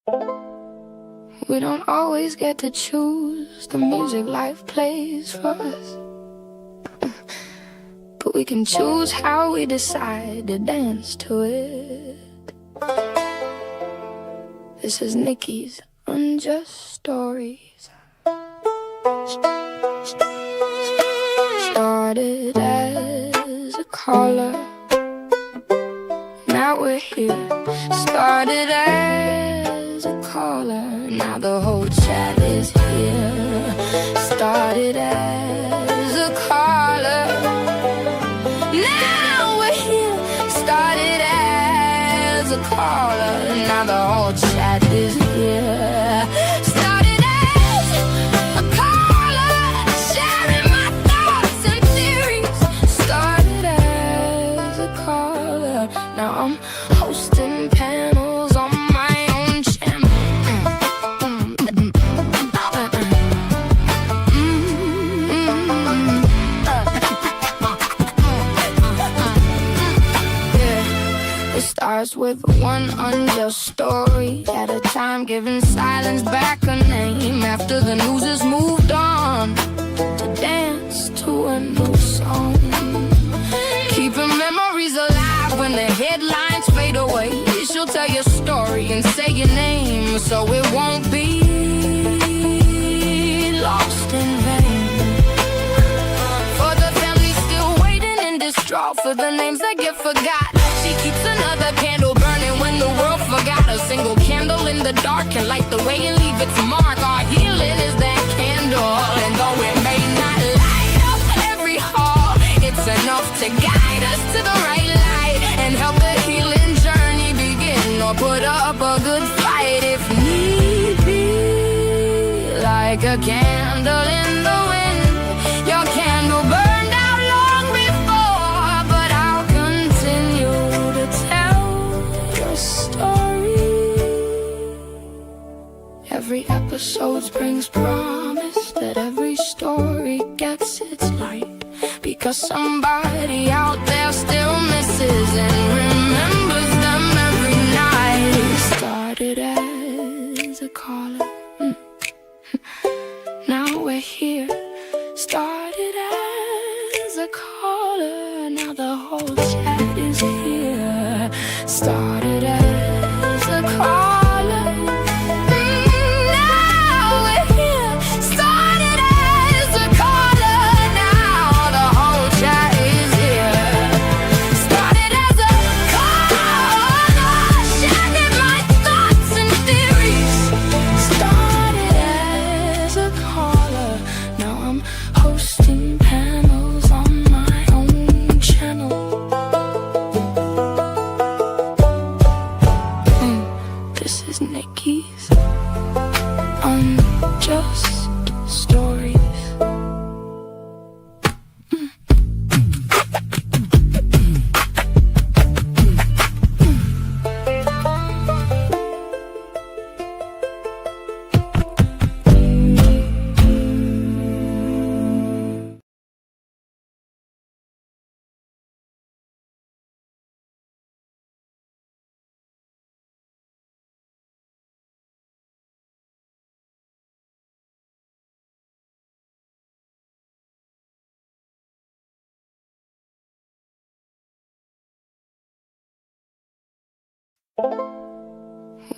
We don't always get to choose the music life plays for us, but we can choose how we decide to dance to it. This is Nicky's Unjust Stories. Started as a caller, now we're here. Started as a caller, now the whole chat is here. Started as a caller, now we're here. Started as a caller, now the whole chat is here. Started as a caller, sharing my thoughts and theories. Started as a caller, now I'm hosting panels on my own channel. It starts with one unjust story at a time, giving silence back a name after the news has moved on to dance to a new song. Keeping memories alive when the headlines fade away. She'll tell your story and say your name, so it won't be lost in vain. For the family still waiting and distraught for the names that get forgot, she keeps another candle burning when the world forgot. A single candle in the dark can light the way and leave its mark. Our healing is that candle, and though it may not light up every hall, it's enough to guide us to the right light and help the healing journey begin, or put up a good fight if need be. Like a candle in the wind, your candle burned out long before, but I'll continue to tell your story. Every episode brings promise that every story gets its light, because somebody out there still misses and remembers them every night. Started as a caller, now we're here. Started as a caller, now the whole chat is here. Started as a caller, now we're here. Started as a caller, now the whole chat is here. Started as a caller, sharing my thoughts and theories. Started as a caller, now I'm hosting panels on my own channel. This is Nicky's Unjust Stories.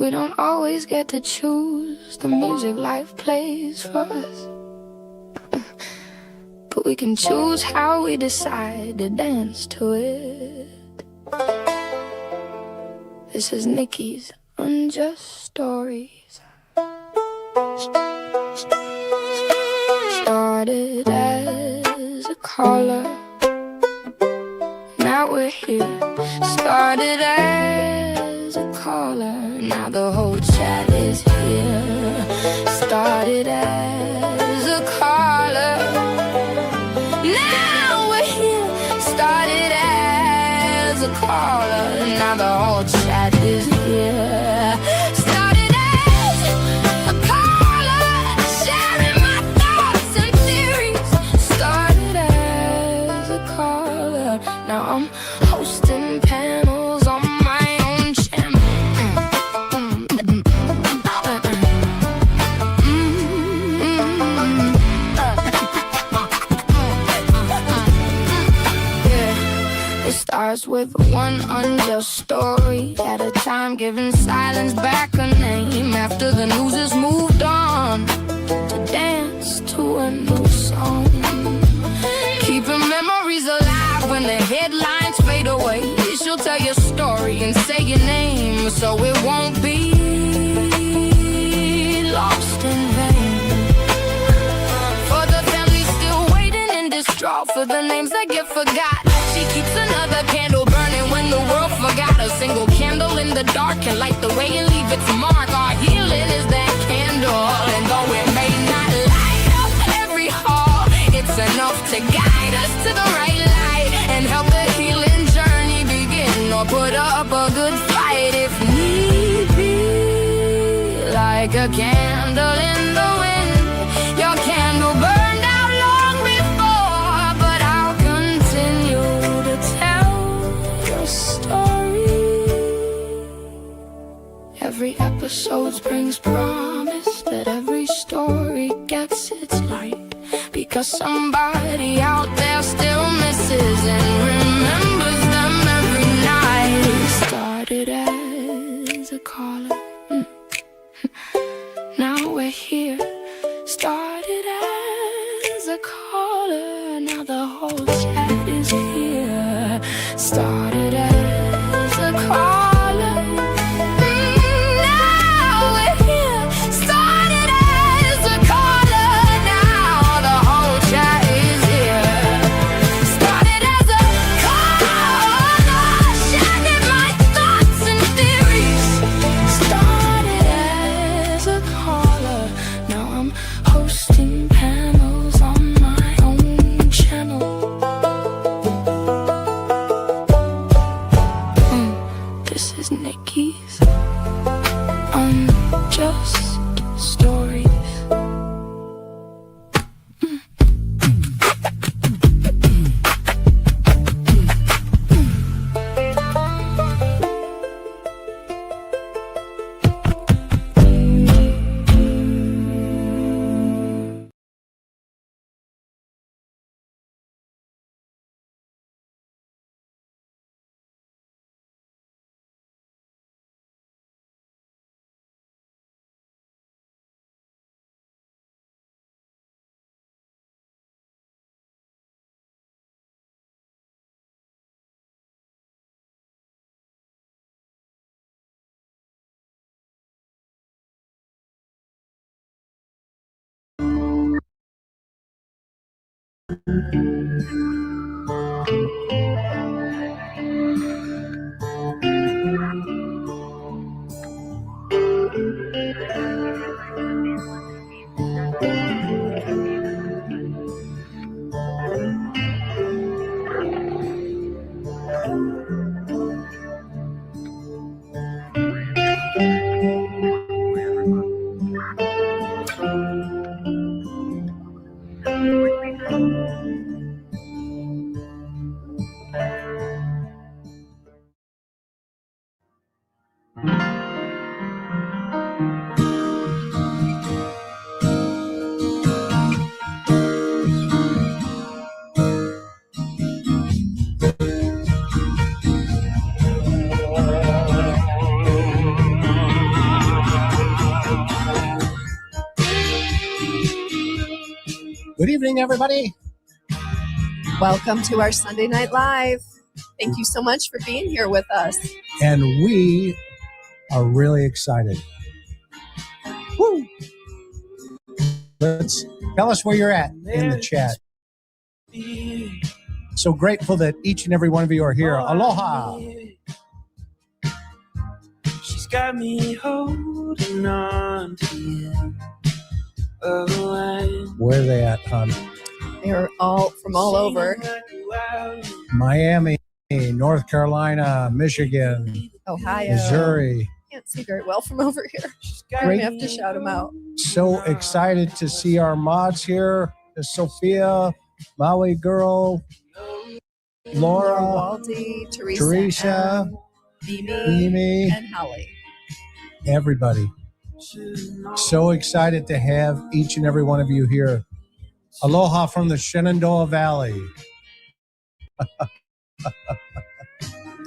We don't always get to choose the music life plays for us, but we can choose how we decide to dance to it. This is Nicky's Unjust Stories. Started as a caller, now we're here. Started as a caller, now the whole chat is here. Started as a caller, now we're here. Started as a caller, now the whole chat is here. Started as a caller, sharing my thoughts and theories. Started as a caller, now I'm hosting panels on my own channel. obsessed with one unjust story at a time, giving silence back a name after the news has moved on to dance to a new song. Keeping memories alive when the headlines fade away. She'll tell your story and say your name, so it won't be lost in vain. For the family still waiting in distraught for the names that get forgot. She keeps another candle burning when the world forgot. A single candle in the dark can light the way and leave its mark. Our healing is that candle, and though it may not light up every heart, it's enough to guide us to the right light and help the healing journey begin, or put up a good fight if need be. Like a candle in the wind, your candle burned out long before, but I'll continue to tell your story. Every episode brings promise that every story gets its light, because somebody out there still misses and remembers them every night. Started as a caller, now we're here. Started as a caller, now the whole chat is here. Started as a caller, now we're here. Started as a caller, now the whole chat is here. Started as a caller, sharing my thoughts and theories. Started as a caller, now I'm hosting panels on my own channel. This is Nicky's Unjust Stories. Good evening, everybody. Welcome to our Sunday Night Live. Thank you so much for being here with us. And we are really excited. Woo! Let's tell us where you're at in the chat. So grateful that each and every one of you are here. Aloha. She's got me holding on to you. Where are they at, hon? They're all from all over. Miami, North Carolina, Michigan, Ohio, Missouri. Can't see very well from over here. Great. We have to shout them out. So excited to see our mods here. Sophia, Maui Girl, Laura, Waldy, Teresa, Mimi, and Holly. Everybody. So excited to have each and every one of you here. Aloha from the Shenandoah Valley.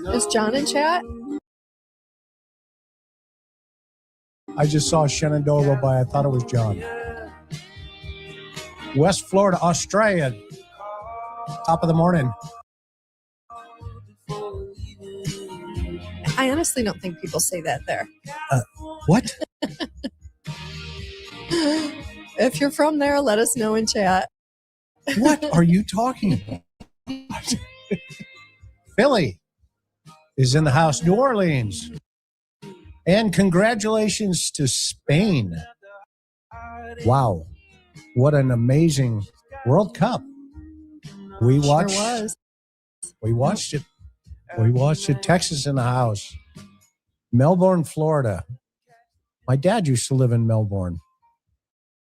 Is John in chat? I just saw Shenandoah go by. I thought it was John. West Florida, Australia. Top of the morning. I honestly don't think people say that there. What? If you're from there, let us know in chat. What are you talking about? Philly is in the house. New Orleans. And congratulations to Spain. Wow. What an amazing World Cup. We watched it. We watched it. Texas in the house. Melbourne, Florida. My dad used to live in Melbourne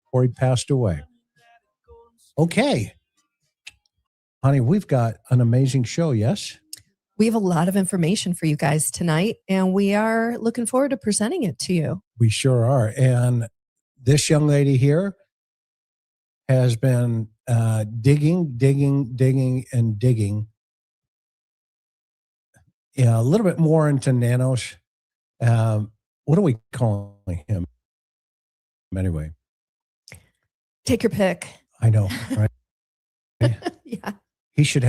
before he passed away. Okay. Honey, we've got an amazing show, yes? We have a lot of information for you guys tonight, and we are looking forward to presenting it to you. We sure are. And this young lady here has been digging. Yeah, a little bit more into nanos. What are we calling him anyway? Take your pick. I know, right? Yeah. He should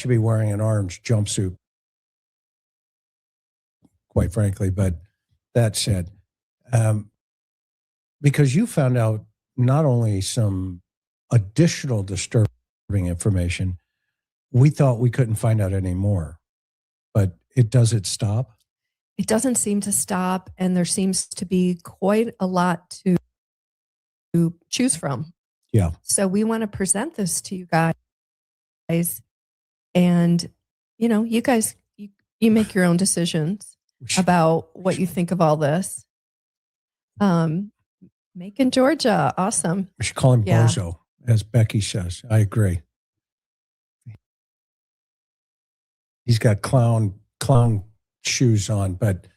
be wearing an orange jumpsuit, quite frankly. But that said, because you found out not only some additional disturbing information, we thought we couldn't find out any more. But does it stop? It doesn't seem to stop, and there seems to be quite a lot to choose from. Yeah. So we want to present this to you guys. And, you guys, you make your own decisions about what you think of all this. Macon, Georgia. Awesome. We should call him Bozo, as Becky says. I agree. He's got clown shoes on, but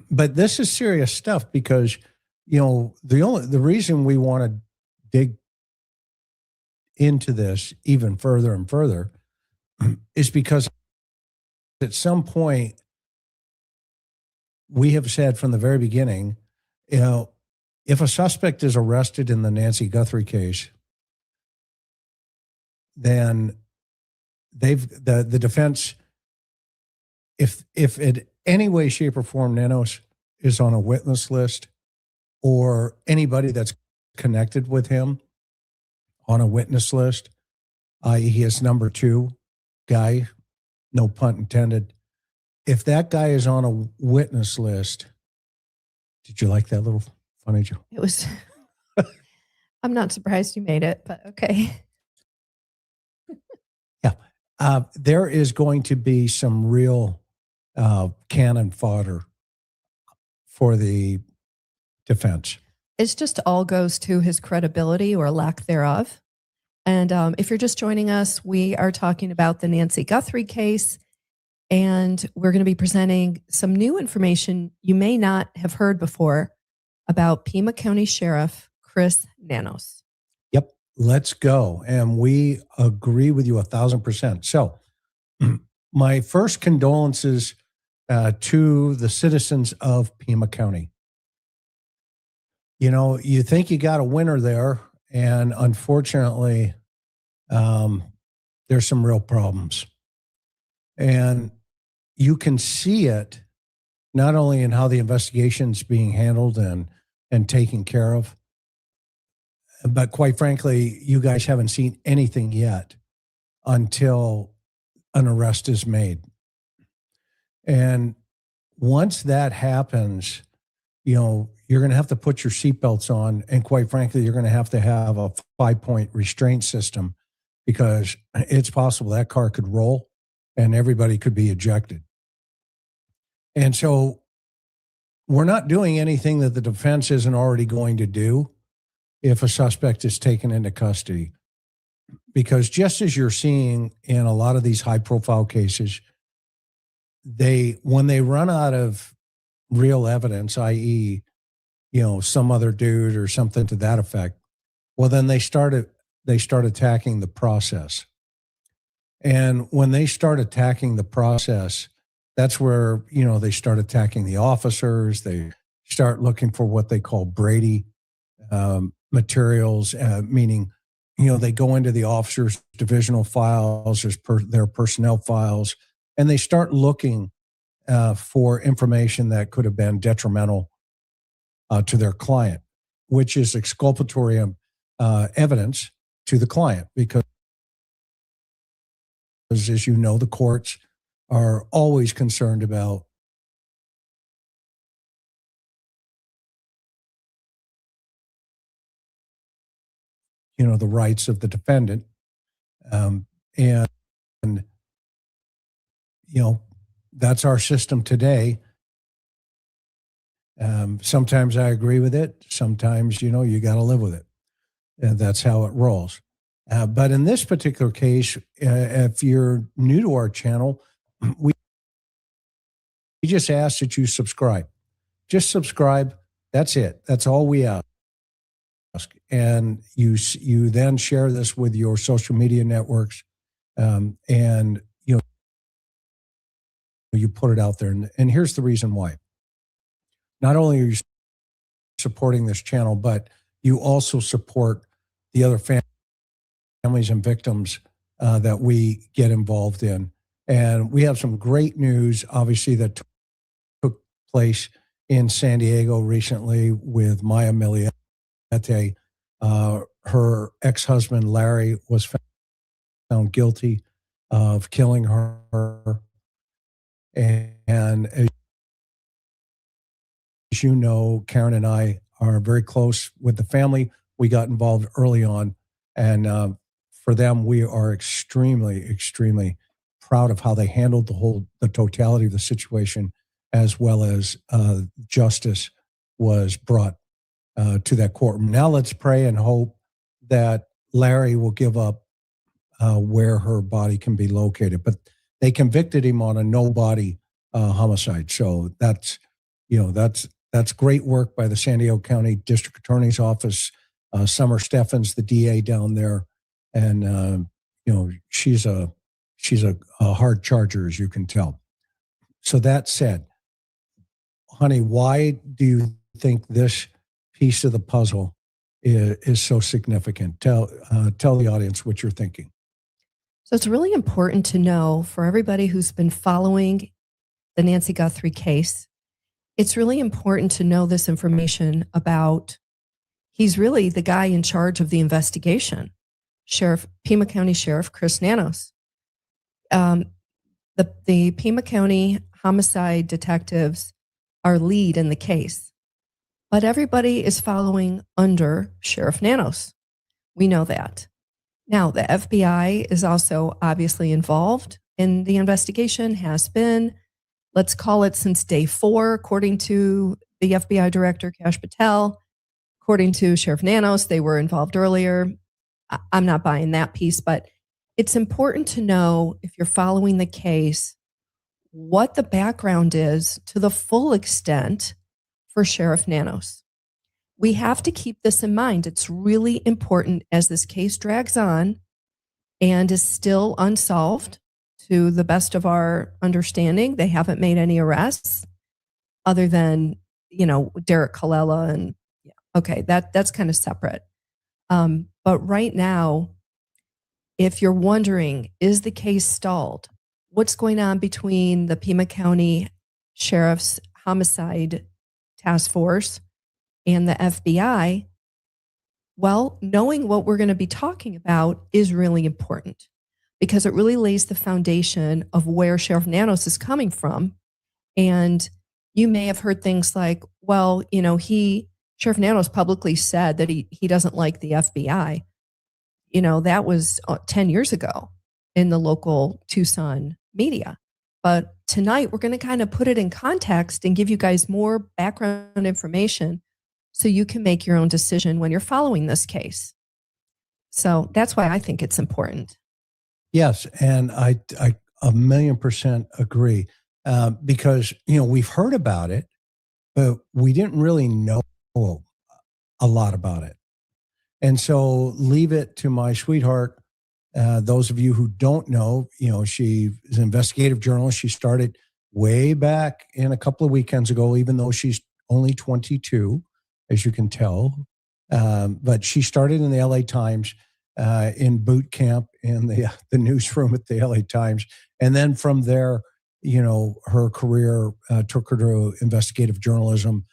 this is serious stuff because, the reason we want to dig into this even further and further is because at some point we have said from the very beginning, if a suspect is arrested in the Nancy Guthrie case, then the defense, if in any way, shape, or form Nanos is on a witness list or anybody that's connected with him on a witness list, i.e. he is number 2 guy, no pun intended. If that guy is on a witness list, did you like that little funny joke? It was, I'm not surprised you made it, but okay. Yeah. There is going to be some real cannon fodder for the defense. It just all goes to his credibility or lack thereof. And if you're just joining us, we are talking about the Nancy Guthrie case, and we're going to be presenting some new information you may not have heard before about Pima County Sheriff Chris Nanos. Yep, let's go. And we agree with you 1,000%. So my first condolences to the citizens of Pima County. You think you got a winner there, and unfortunately, there's some real problems. And you can see it not only in how the investigation's being handled and taken care of, but quite frankly, you guys haven't seen anything yet until an arrest is made. And once that happens, you're going to have to put your seatbelts on. And quite frankly, you're going to have a 5-point restraint system because it's possible that car could roll and everybody could be ejected. And so we're not doing anything that the defense isn't already going to do if a suspect is taken into custody. Because just as you're seeing in a lot of these high profile cases, when they run out of real evidence, i.e., some other dude or something to that effect, well, then they start attacking the process. And when they start attacking the process, that's where, they start attacking the officers. They start looking for what they call Brady materials, meaning, they go into the officers' divisional files, their personnel files, and they start looking for information that could have been detrimental to their client, which is exculpatory evidence to the client, because as you know, the courts are always concerned about the rights of the defendant, and that's our system today. Sometimes I agree with it. Sometimes you got to live with it, and that's how it rolls. But in this particular case, if you're new to our channel, we just ask that you subscribe. Just subscribe. That's it. That's all we ask. And you then share this with your social media networks, and you put it out there. And here's the reason why. Not only are you supporting this channel, but you also support the other families and victims that we get involved in. And we have some great news, obviously, that took place in San Diego recently with Maya Miliete. Her ex-husband, Larry, was found guilty of killing her. And as you know, Karen and I are very close with the family. We got involved early on. And for them, we are extremely, extremely proud of how they handled the totality of the situation, as well as justice was brought to that courtroom. Now let's pray and hope that Larry will give up where her body can be located. But they convicted him on a no-body homicide. So that's great work by the San Diego County District Attorney's Office. Summer Steffens, the DA down there, and she's a hard charger, as you can tell. So that said, honey, why do you think this piece of the puzzle is so significant? Tell the audience what you're thinking. So it's really important to know, for everybody who's been following the Nancy Guthrie case, it's really important to know this information about, he's really the guy in charge of the investigation, Pima County Sheriff Chris Nanos. The Pima County homicide detectives are lead in the case, but everybody is following under Sheriff Nanos. We know that. Now, the FBI is also obviously involved in the investigation, has been, let's call it since day 4, according to the FBI director, Kash Patel. According to Sheriff Nanos, they were involved earlier. I'm not buying that piece, but it's important to know, if you're following the case, what the background is to the full extent for Sheriff Nanos. We have to keep this in mind. It's really important as this case drags on and is still unsolved to the best of our understanding. They haven't made any arrests other than, Derek Colella, and okay, that's kind of separate. But right now, if you're wondering, is the case stalled? What's going on between the Pima County Sheriff's Homicide Task Force and the FBI? Well, knowing what we're going to be talking about is really important, because it really lays the foundation of where Sheriff Nanos is coming from. And you may have heard things like, well, Sheriff Nanos publicly said that he doesn't like the FBI. That was 10 years ago in the local Tucson media. But tonight, we're going to kind of put it in context and give you guys more background information so you can make your own decision when you're following this case. So that's why I think it's important. Yes, and I 1,000,000% agree, because we've heard about it, but we didn't really know a lot about it. And so leave it to my sweetheart, Those of you who don't know, she is an investigative journalist. She started way back in a couple of weekends ago, even though she's only 22, as you can tell. But she started in the LA Times in boot camp in the newsroom at the LA Times. And then from there, her career took her to investigative journalism,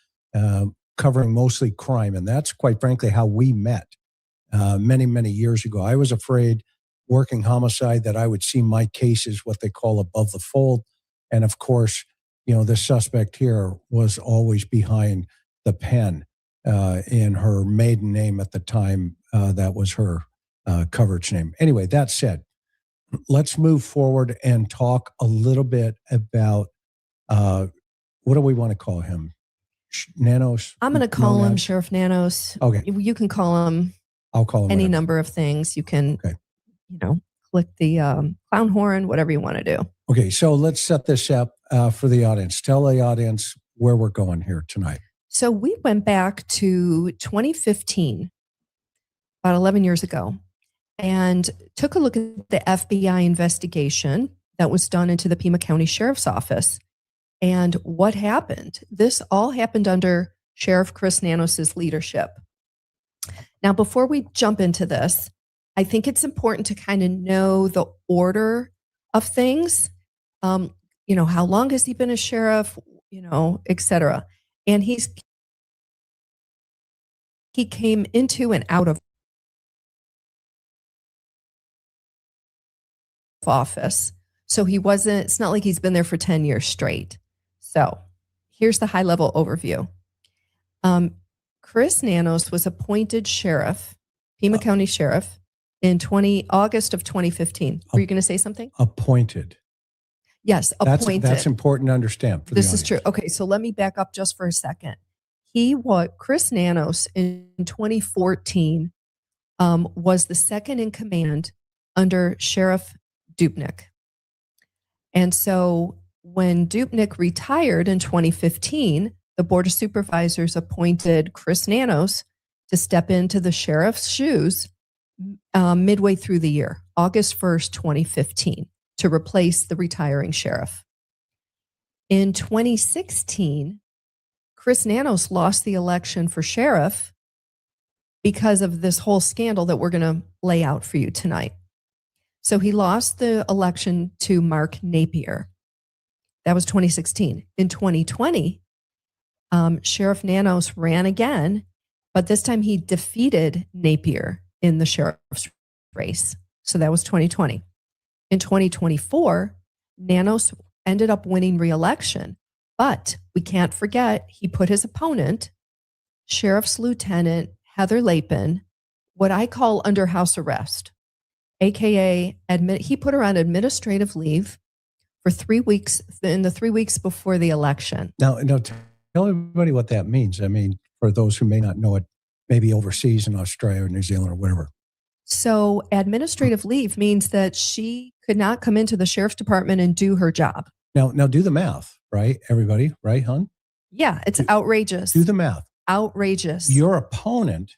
covering mostly crime. And that's quite frankly how we met many, many years ago. I was afraid working homicide that I would see my cases, what they call above the fold. And of course, the suspect here was always behind the pen in her maiden name at the time. That was her coverage name. Anyway, that said, let's move forward and talk a little bit about what do we want to call him? Nanos? I'm going to call him Sheriff Nanos. Okay. You can call him. I'll call him any whatever. number of things. You can, click the clown horn, whatever you want to do. Okay, so let's set this up for the audience. Tell the audience where we're going here tonight. So we went back to 2015, about 11 years ago, and took a look at the FBI investigation that was done into the Pima County Sheriff's Office. And what happened? This all happened under Sheriff Chris Nanos' leadership. Now, before we jump into this, I think it's important to kind of know the order of things. How long has he been a sheriff, et cetera. And he came into and out of office. So it's not like he's been there for 10 years straight. So here's the high level overview. Chris Nanos was appointed sheriff, Pima County Sheriff, in August of 2015. Were you going to say something? Appointed. Yes, appointed. That's important to understand. This is true. Okay, so let me back up just for a second. Chris Nanos in 2014 was the second in command under Sheriff Dupnick. And so when Dupnick retired in 2015, the Board of Supervisors appointed Chris Nanos to step into the sheriff's shoes midway through the year, August 1st, 2015, to replace the retiring sheriff. In 2016, Chris Nanos lost the election for sheriff because of this whole scandal that we're going to lay out for you tonight. So he lost the election to Mark Napier. That was 2016. In 2020, Sheriff Nanos ran again, but this time he defeated Napier in the sheriff's race. So that was 2020. In 2024, Nanos ended up winning re-election, but we can't forget he put his opponent, Sheriff's Lieutenant Heather Lapin, what I call under house arrest, AKA he put her on administrative leave for 3 weeks, in the 3 weeks before the election. Now, tell everybody what that means. I mean, for those who may not know it, maybe overseas in Australia or New Zealand or whatever. So administrative leave means that she could not come into the sheriff's department and do her job. Now do the math, right? Everybody, right, hon? Yeah, it's outrageous. Do the math. Outrageous. Your opponent,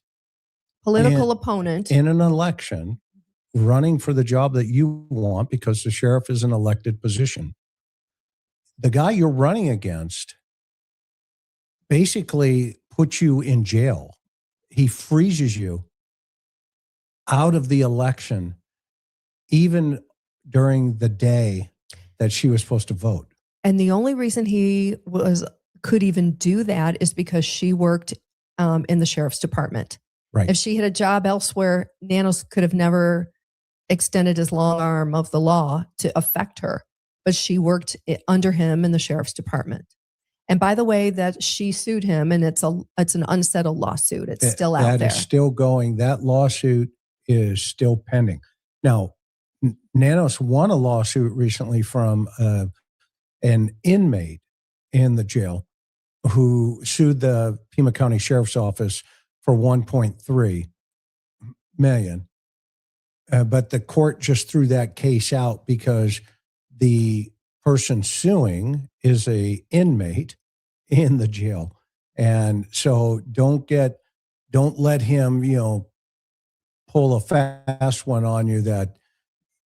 political opponent in an election, running for the job that you want because the sheriff is an elected position. The guy you're running against basically puts you in jail. He freezes you out of the election, even during the day that she was supposed to vote. And the only reason he could even do that is because she worked in the sheriff's department. Right. If she had a job elsewhere, Nanos could have never extended his long arm of the law to affect her, but she worked under him in the sheriff's department. And by the way, that she sued him, and it's an unsettled lawsuit. It's still out there. That is still going. That lawsuit is still pending. Now, Nanos won a lawsuit recently from an inmate in the jail who sued the Pima County Sheriff's Office for $1.3 million. But the court just threw that case out because the person suing is a inmate in the jail. And so don't let him, pull a fast one on you that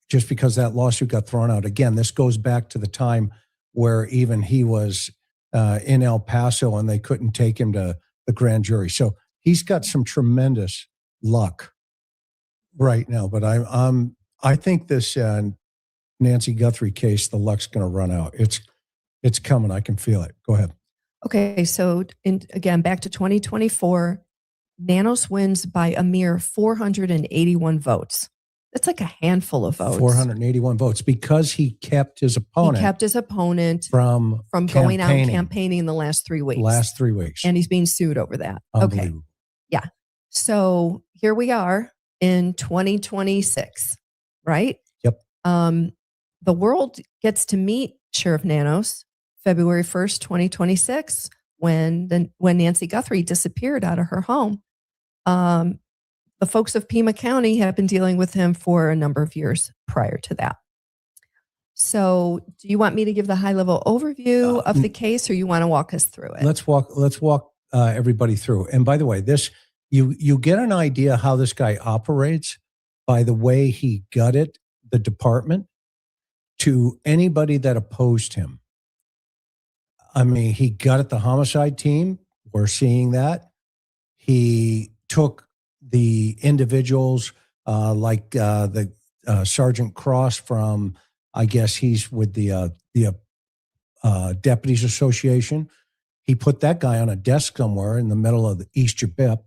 just because that lawsuit got thrown out. Again, this goes back to the time where even he was in El Paso and they couldn't take him to the grand jury. So he's got some tremendous luck right now. But I think this Nancy Guthrie case, the luck's going to run out. It's coming. I can feel it. Go ahead. Okay, so again, back to 2024, Nanos wins by a mere 481 votes. That's like a handful of votes. 481 votes because he kept his opponent. He kept his opponent from going out and campaigning in the last 3 weeks. Last 3 weeks. And he's being sued over that. Okay. Yeah. So here we are in 2026, right? Yep. The world gets to meet Sheriff Nanos February 1st, 2026, when Nancy Guthrie disappeared out of her home. The folks of Pima County have been dealing with him for a number of years prior to that. So do you want me to give the high-level overview of the case, or you want to walk us through it? Let's walk everybody through. And by the way, you get an idea how this guy operates by the way he gutted the department to anybody that opposed him. I mean, he gutted the homicide team. We're seeing that. He took the individuals like the Sergeant Cross from, I guess he's with the Deputies Association. He put that guy on a desk somewhere in the middle of the East Jabip.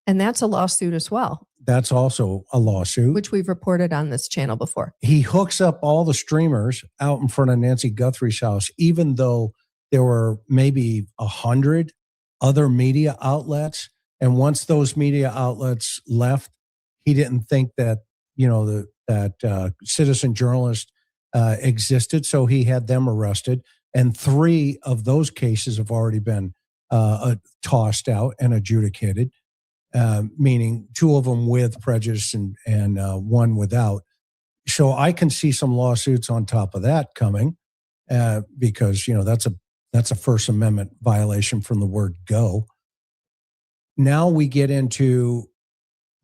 And that's a lawsuit as well. That's also a lawsuit. Which we've reported on this channel before. He hooks up all the streamers out in front of Nancy Guthrie's house, even though there were maybe 100 other media outlets. And once those media outlets left, he didn't think that, that citizen journalist existed. So he had them arrested. And 3 of those cases have already been tossed out and adjudicated, meaning 2 of them with prejudice and 1 without. So I can see some lawsuits on top of that coming because, that's a First Amendment violation from the word go. Now we get into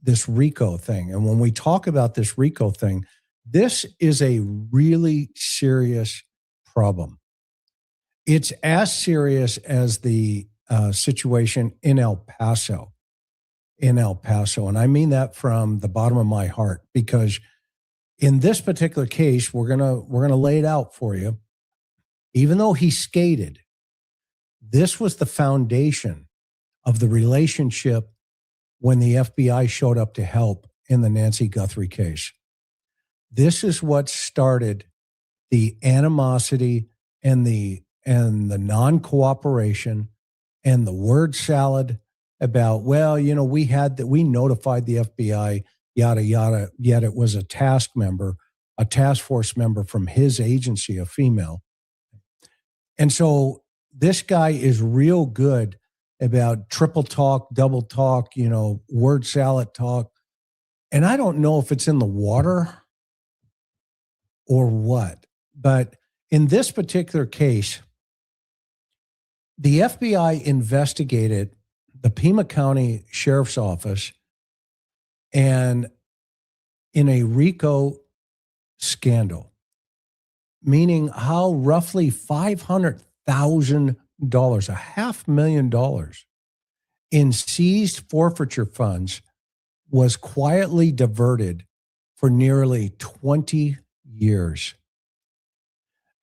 this RICO thing. And when we talk about this RICO thing, this is a really serious problem. It's as serious as the situation in El Paso. And I mean that from the bottom of my heart, because in this particular case, we're gonna lay it out for you. Even though he skated, this was the foundation of the relationship when the FBI showed up to help in the Nancy Guthrie case. This is what started the animosity and the non-cooperation and the word salad about, well, we notified the FBI, yada, yada, yet it was a task force member from his agency, a female. And so this guy is real good about triple talk, double talk, word salad talk. And I don't know if it's in the water or what, but in this particular case, the FBI investigated the Pima County Sheriff's Office and in a RICO scandal, meaning how roughly $500,000, $500,000 in seized forfeiture funds was quietly diverted for nearly 20 years.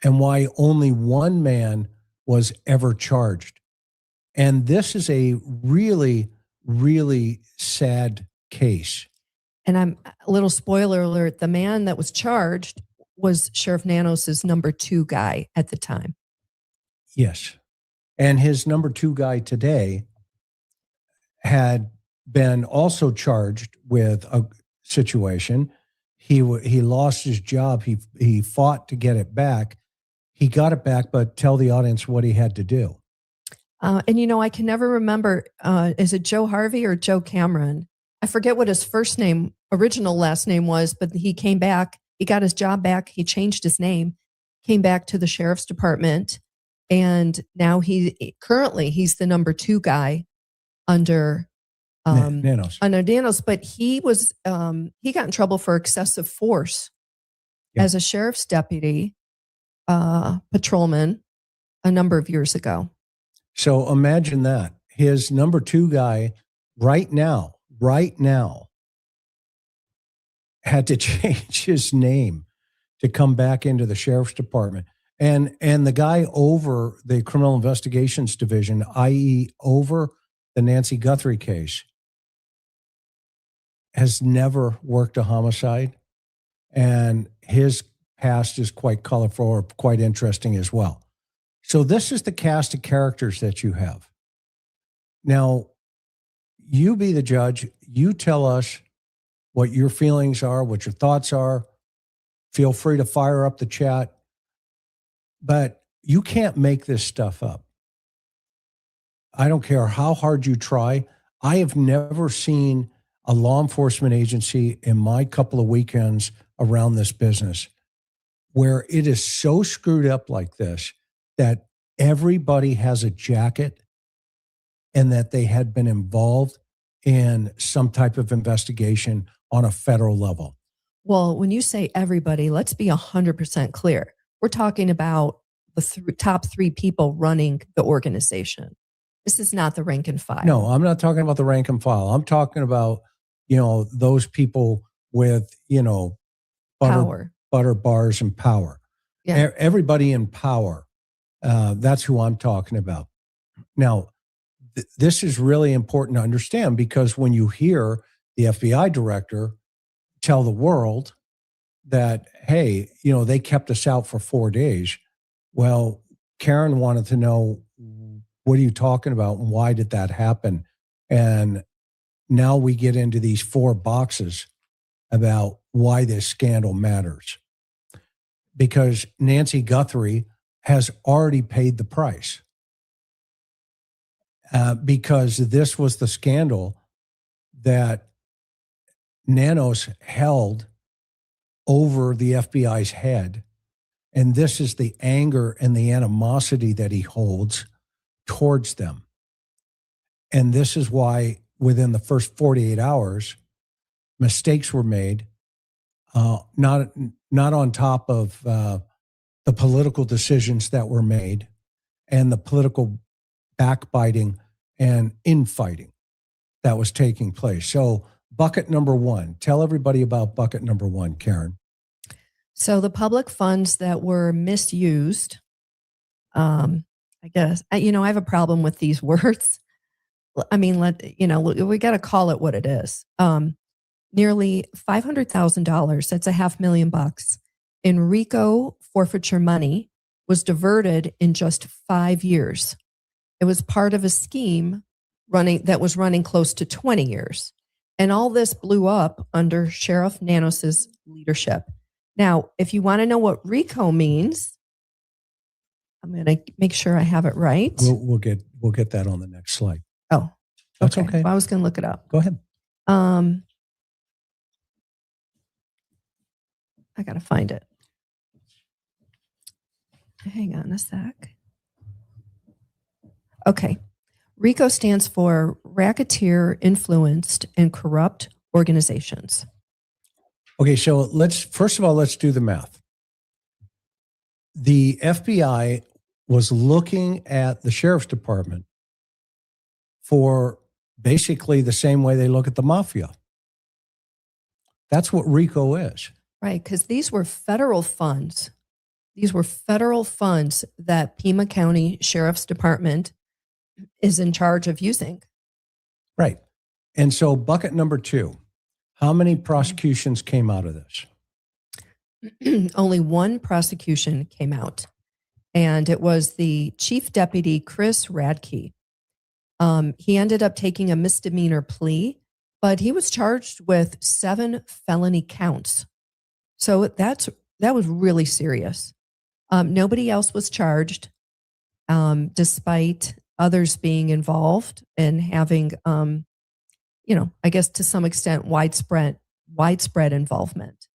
And why only 1 man was ever charged. And this is a really, really sad case. And I'm a little spoiler alert. The man that was charged was Sheriff Nanos's number 2 guy at the time. Yes. And his number 2 guy today had been also charged with a situation. He lost his job. He fought to get it back. He got it back, but tell the audience what he had to do. And I can never remember, is it Joe Harvey or Joe Cameron? I forget what his original last name was, but he came back. He got his job back. He changed his name, came back to the sheriff's department. And now he's the number 2 guy under Nanos. Under Nanos, but he got in trouble for excessive force Yeah. as a sheriff's deputy, patrolman a number of years ago. So imagine that. His number 2 guy right now had to change his name to come back into the sheriff's department. And the guy over the criminal investigations division, i.e. over the Nancy Guthrie case, has never worked a homicide. And his past is quite colorful or quite interesting as well. So this is the cast of characters that you have. Now, you be the judge. You tell us what your feelings are, what your thoughts are. Feel free to fire up the chat. But you can't make this stuff up. I don't care how hard you try. I have never seen a law enforcement agency in my couple of weekends around this business where it is so screwed up like this that everybody has a jacket and that they had been involved in some type of investigation on a federal level. Well, when you say everybody, let's be 100% clear. We're talking about the top 3 people running the organization. This is not the rank and file. No, I'm not talking about the rank and file. I'm talking about, those people with, Power. butter bars and power. Yeah. Everybody in power. That's who I'm talking about. Now, this is really important to understand because when you hear the FBI director tell the world that, hey, they kept us out for 4 days. Well, Karen wanted to know, what are you talking about? And why did that happen? And now we get into these 4 boxes about why this scandal matters. Because Nancy Guthrie has already paid the price. Because this was the scandal that Nanos held over the FBI's head. And this is the anger and the animosity that he holds towards them. And this is why within the first 48 hours, mistakes were made, not on top of the political decisions that were made and the political backbiting and infighting that was taking place. So bucket number 1, tell everybody about bucket number 1, Karen. So the public funds that were misused, I guess, I have a problem with these words. I mean, we got to call it what it is. Nearly $500,000, that's $500,000 in RICO forfeiture money was diverted in just 5 years. It was part of a scheme that was running close to 20 years. And all this blew up under Sheriff Nanos's leadership. Now, if you want to know what RICO means, I'm going to make sure I have it right. We'll get that on the next slide. Oh, that's okay. Well, I was going to look it up. Go ahead. I got to find it. Hang on a sec. Okay. RICO stands for Racketeer Influenced and Corrupt Organizations. Okay, so first of all, let's do the math. The FBI was looking at the sheriff's department for basically the same way they look at the mafia. That's what RICO is. Right, because these were federal funds. These were federal funds that Pima County Sheriff's Department is in charge of using. Right. And so bucket number 2, how many prosecutions came out of this? Only 1 prosecution came out, and it was the Chief Deputy Chris Radke. He ended up taking a misdemeanor plea, but he was charged with 7 felony counts. So that was really serious. Nobody else was charged, despite others being involved and having, I guess to some extent, widespread involvement.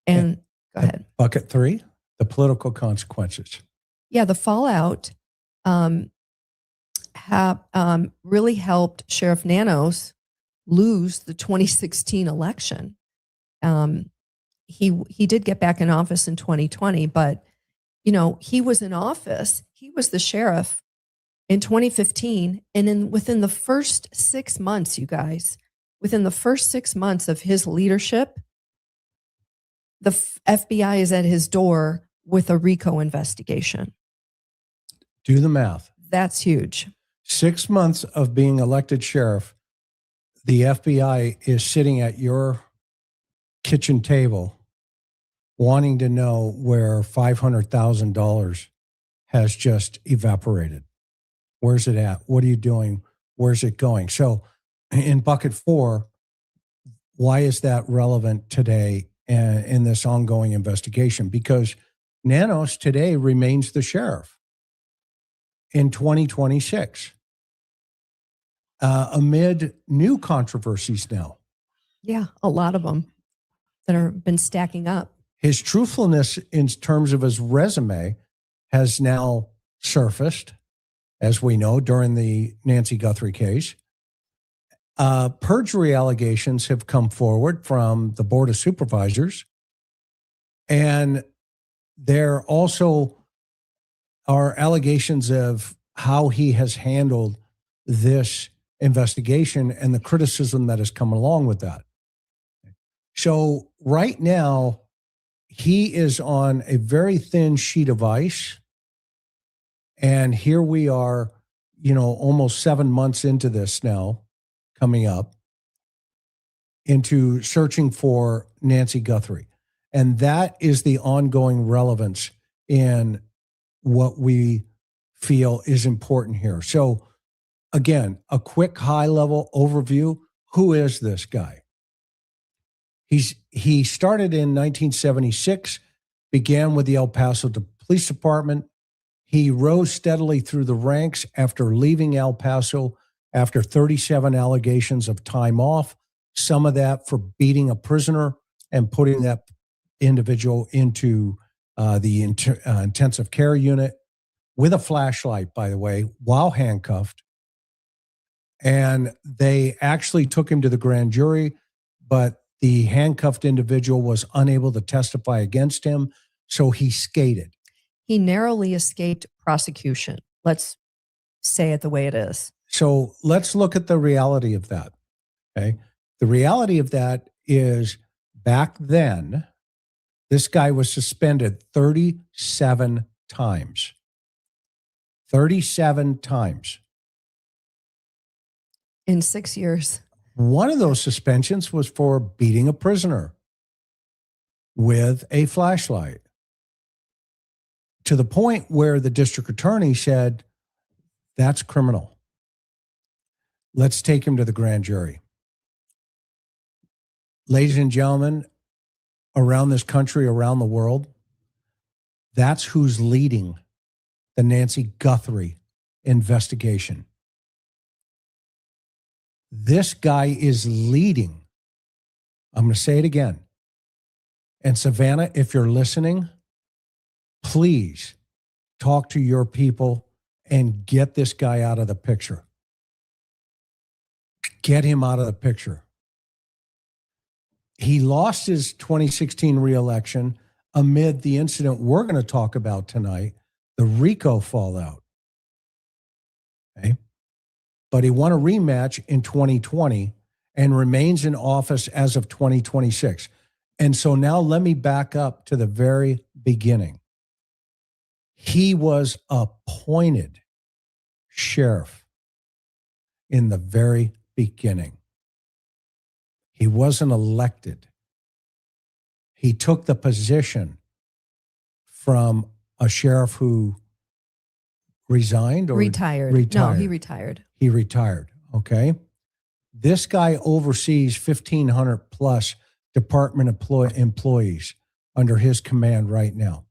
And go ahead. Bucket 3, the political consequences. Yeah, the fallout really helped Sheriff Nanos lose the 2016 election. he did get back in office in 2020, but he was in office. He was the sheriff in 2015, and within the first 6 months, you guys, within the first 6 months of his leadership, the FBI is at his door with a RICO investigation. Do the math. That's huge. 6 months of being elected sheriff, the FBI is sitting at your kitchen table wanting to know where $500,000 has just evaporated. Where's it at? What are you doing? Where's it going? So in bucket 4, why is that relevant today in this ongoing investigation? Because Nanos today remains the sheriff in 2026 amid new controversies now. Yeah, a lot of them that have been stacking up. His truthfulness in terms of his resume has now surfaced, as we know, during the Nancy Guthrie case. Perjury allegations have come forward from the Board of Supervisors. And there also are allegations of how he has handled this investigation and the criticism that has come along with that. So right now, he is on a very thin sheet of ice. And here we are, almost 7 months into this now, coming up, into searching for Nancy Guthrie. And that is the ongoing relevance in what we feel is important here. So again, a quick high-level overview. Who is this guy? He started in 1976, began with the El Paso Police Department. He rose steadily through the ranks after leaving El Paso after 37 allegations of time off, some of that for beating a prisoner and putting that individual into the intensive care unit with a flashlight, by the way, while handcuffed. And they actually took him to the grand jury, but the handcuffed individual was unable to testify against him, so he skated. He narrowly escaped prosecution. Let's say it the way it is. So let's look at the reality of that. Okay. The reality of that is back then, this guy was suspended 37 times. 37 times. In 6 years. One of those suspensions was for beating a prisoner with a flashlight, to the point where the district attorney said, that's criminal. Let's take him to the grand jury. Ladies and gentlemen, around this country, around the world, that's who's leading the Nancy Guthrie investigation. This guy is leading. I'm going to say it again. And Savannah, if you're listening, please talk to your people and get this guy out of the picture. Get him out of the picture. He lost his 2016 reelection amid the incident we're going to talk about tonight, the RICO fallout. Okay. But he won a rematch in 2020 and remains in office as of 2026. And so now let me back up to the very beginning. He was appointed sheriff in the very beginning. He wasn't elected. He took the position from a sheriff who resigned or retired. No, he retired. He retired. Okay. This guy oversees 1,500 plus department employees under his command right now.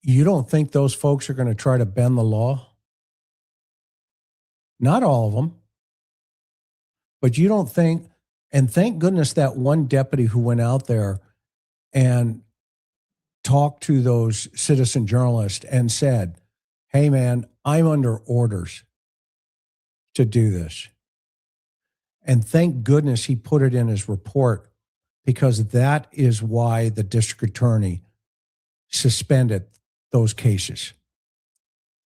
You don't think those folks are going to try to bend the law? Not all of them. But you don't think, and thank goodness that one deputy who went out there and talked to those citizen journalists and said, hey man, I'm under orders to do this. And thank goodness he put it in his report because that is why the district attorney suspended those cases.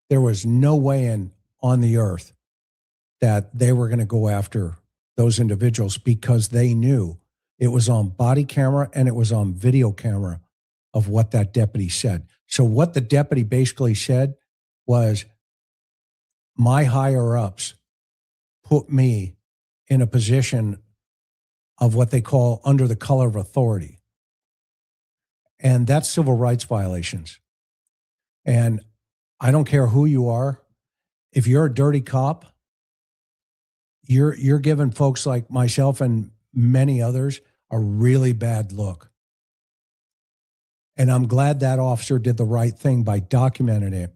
There was no way on the earth that they were going to go after those individuals because they knew it was on body camera and it was on video camera of what that deputy said. So what the deputy basically said was, my higher ups put me in a position of what they call under the color of authority. And that's civil rights violations. And I don't care who you are. If you're a dirty cop, you're giving folks like myself and many others a really bad look. And I'm glad that officer did the right thing by documenting it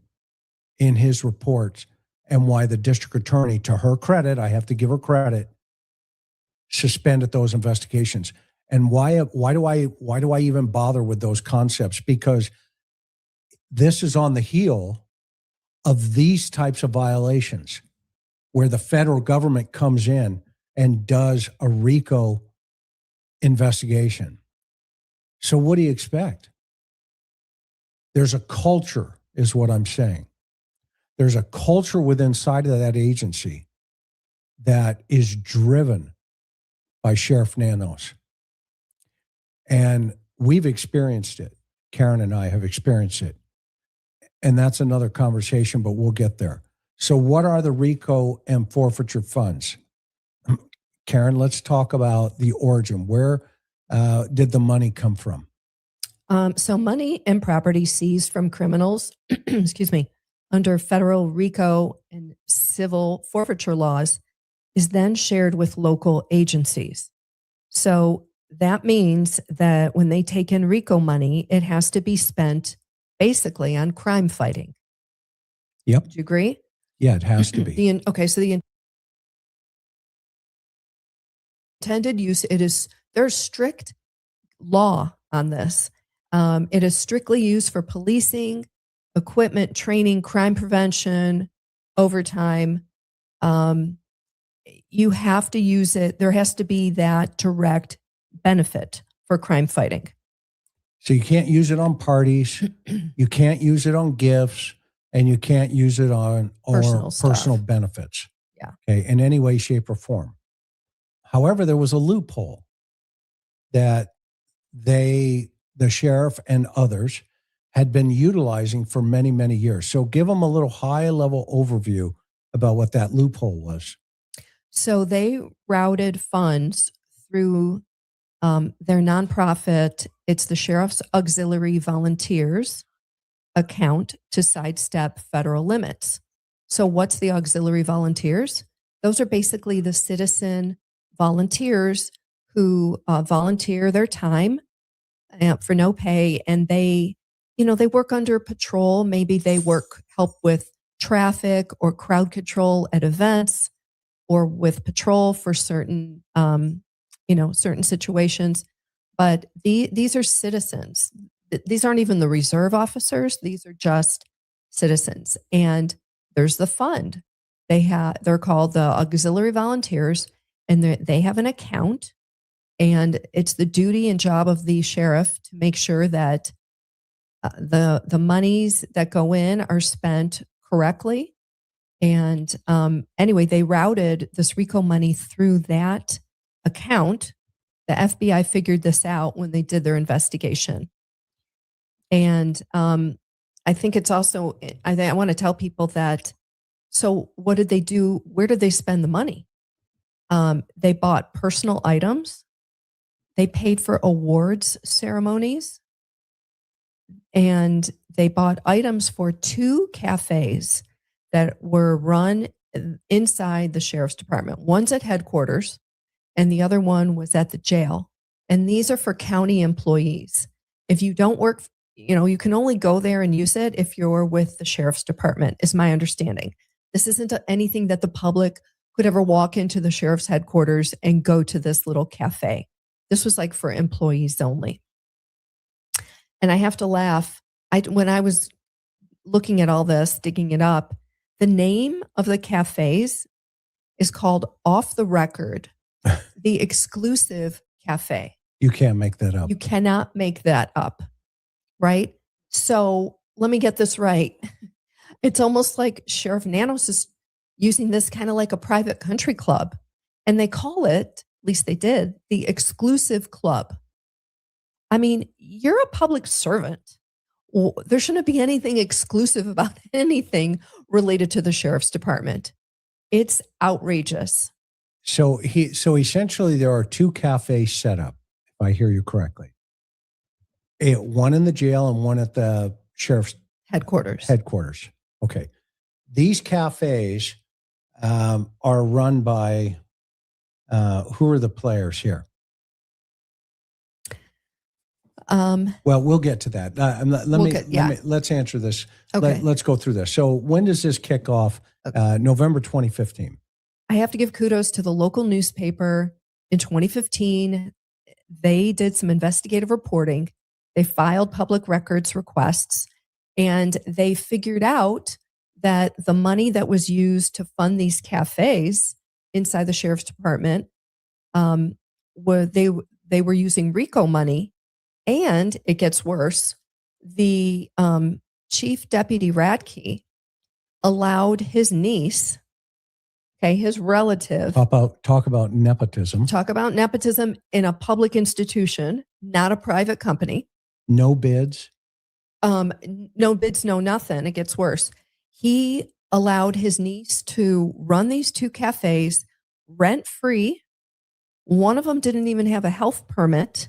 in his reports, and why the district attorney, to her credit, I have to give her credit, suspended those investigations. And why do I even bother with those concepts? Because this is on the heel of these types of violations where the federal government comes in and does a RICO investigation. So what do you expect? There's a culture, is what I'm saying. There's a culture within inside of that agency that is driven by Sheriff Nanos. And we've experienced it. Karen and I have experienced it. And that's another conversation, but we'll get there. So what are the RICO and forfeiture funds? Karen, let's talk about the origin. Where did the money come from? So money and property seized from criminals, excuse me, under federal RICO and civil forfeiture laws is then shared with local agencies. So that means that when they take in RICO money, it has to be spent basically on crime fighting. Yep. Do you agree? Yeah, it has to be. Okay, so the intended use, there's strict law on this. It is strictly used for policing, equipment, training, crime prevention, overtime. You have to use it. There has to be that direct benefit for crime fighting. So you can't use it on parties, you can't use it on gifts, and you can't use it on personal benefits. Yeah. Okay, in any way, shape, or form. However, there was a loophole that the sheriff and others had been utilizing for many, many years. So give them a little high-level overview about what that loophole was. So they routed funds through their nonprofit. It's the Sheriff's Auxiliary Volunteers account to sidestep federal limits. So what's the Auxiliary Volunteers? Those are basically the citizen volunteers who volunteer their time for no pay, and they work under patrol. Maybe they help with traffic or crowd control at events, or with patrol for certain certain situations. But these are citizens. These aren't even the reserve officers. These are just citizens. And there's the fund. They're called the Auxiliary Volunteers, and they have an account. And it's the duty and job of the sheriff to make sure that the monies that go in are spent correctly. And anyway, they routed this RICO money through that account. The FBI figured this out when they did their investigation. And I think it's also, I want to tell people that, so what did they do? Where did they spend the money? They bought personal items. They paid for awards ceremonies. And they bought items for 2 cafes that were run inside the sheriff's department. One's at headquarters, and the other one was at the jail. And these are for county employees. If you don't work, you can only go there and use it if you're with the sheriff's department, is my understanding. This isn't anything that the public could ever walk into the sheriff's headquarters and go to this little cafe. This was like for employees only. And I have to laugh. When I was looking at all this, digging it up, the name of the cafes is called Off the Record, the Exclusive Cafe. You can't make that up. You cannot make that up, right? So let me get this right. It's almost like Sheriff Nanos is using this kind of like a private country club. And they call it, at least they did, the exclusive club. I mean, you're a public servant. There shouldn't be anything exclusive about anything related to the sheriff's department. It's outrageous. So essentially there are two cafes set up, if I hear you correctly. One in the jail and one at the sheriff's Headquarters. Okay. These cafes are run by who are the players here? Well, we'll get to that. Let's answer this. Okay. Let's go through this. So when does this kick off? November 2015. I have to give kudos to the local newspaper in 2015. They did some investigative reporting. They filed public records requests, and they figured out that the money that was used to fund these cafes inside the sheriff's department, they were using RICO money. And it gets worse. The chief deputy Radke allowed his niece, his relative, talk about nepotism. Talk about nepotism in a public institution, not a private company. No bids. No bids, no nothing. It gets worse. He allowed his niece to run these two cafes rent free. One of them didn't even have a health permit.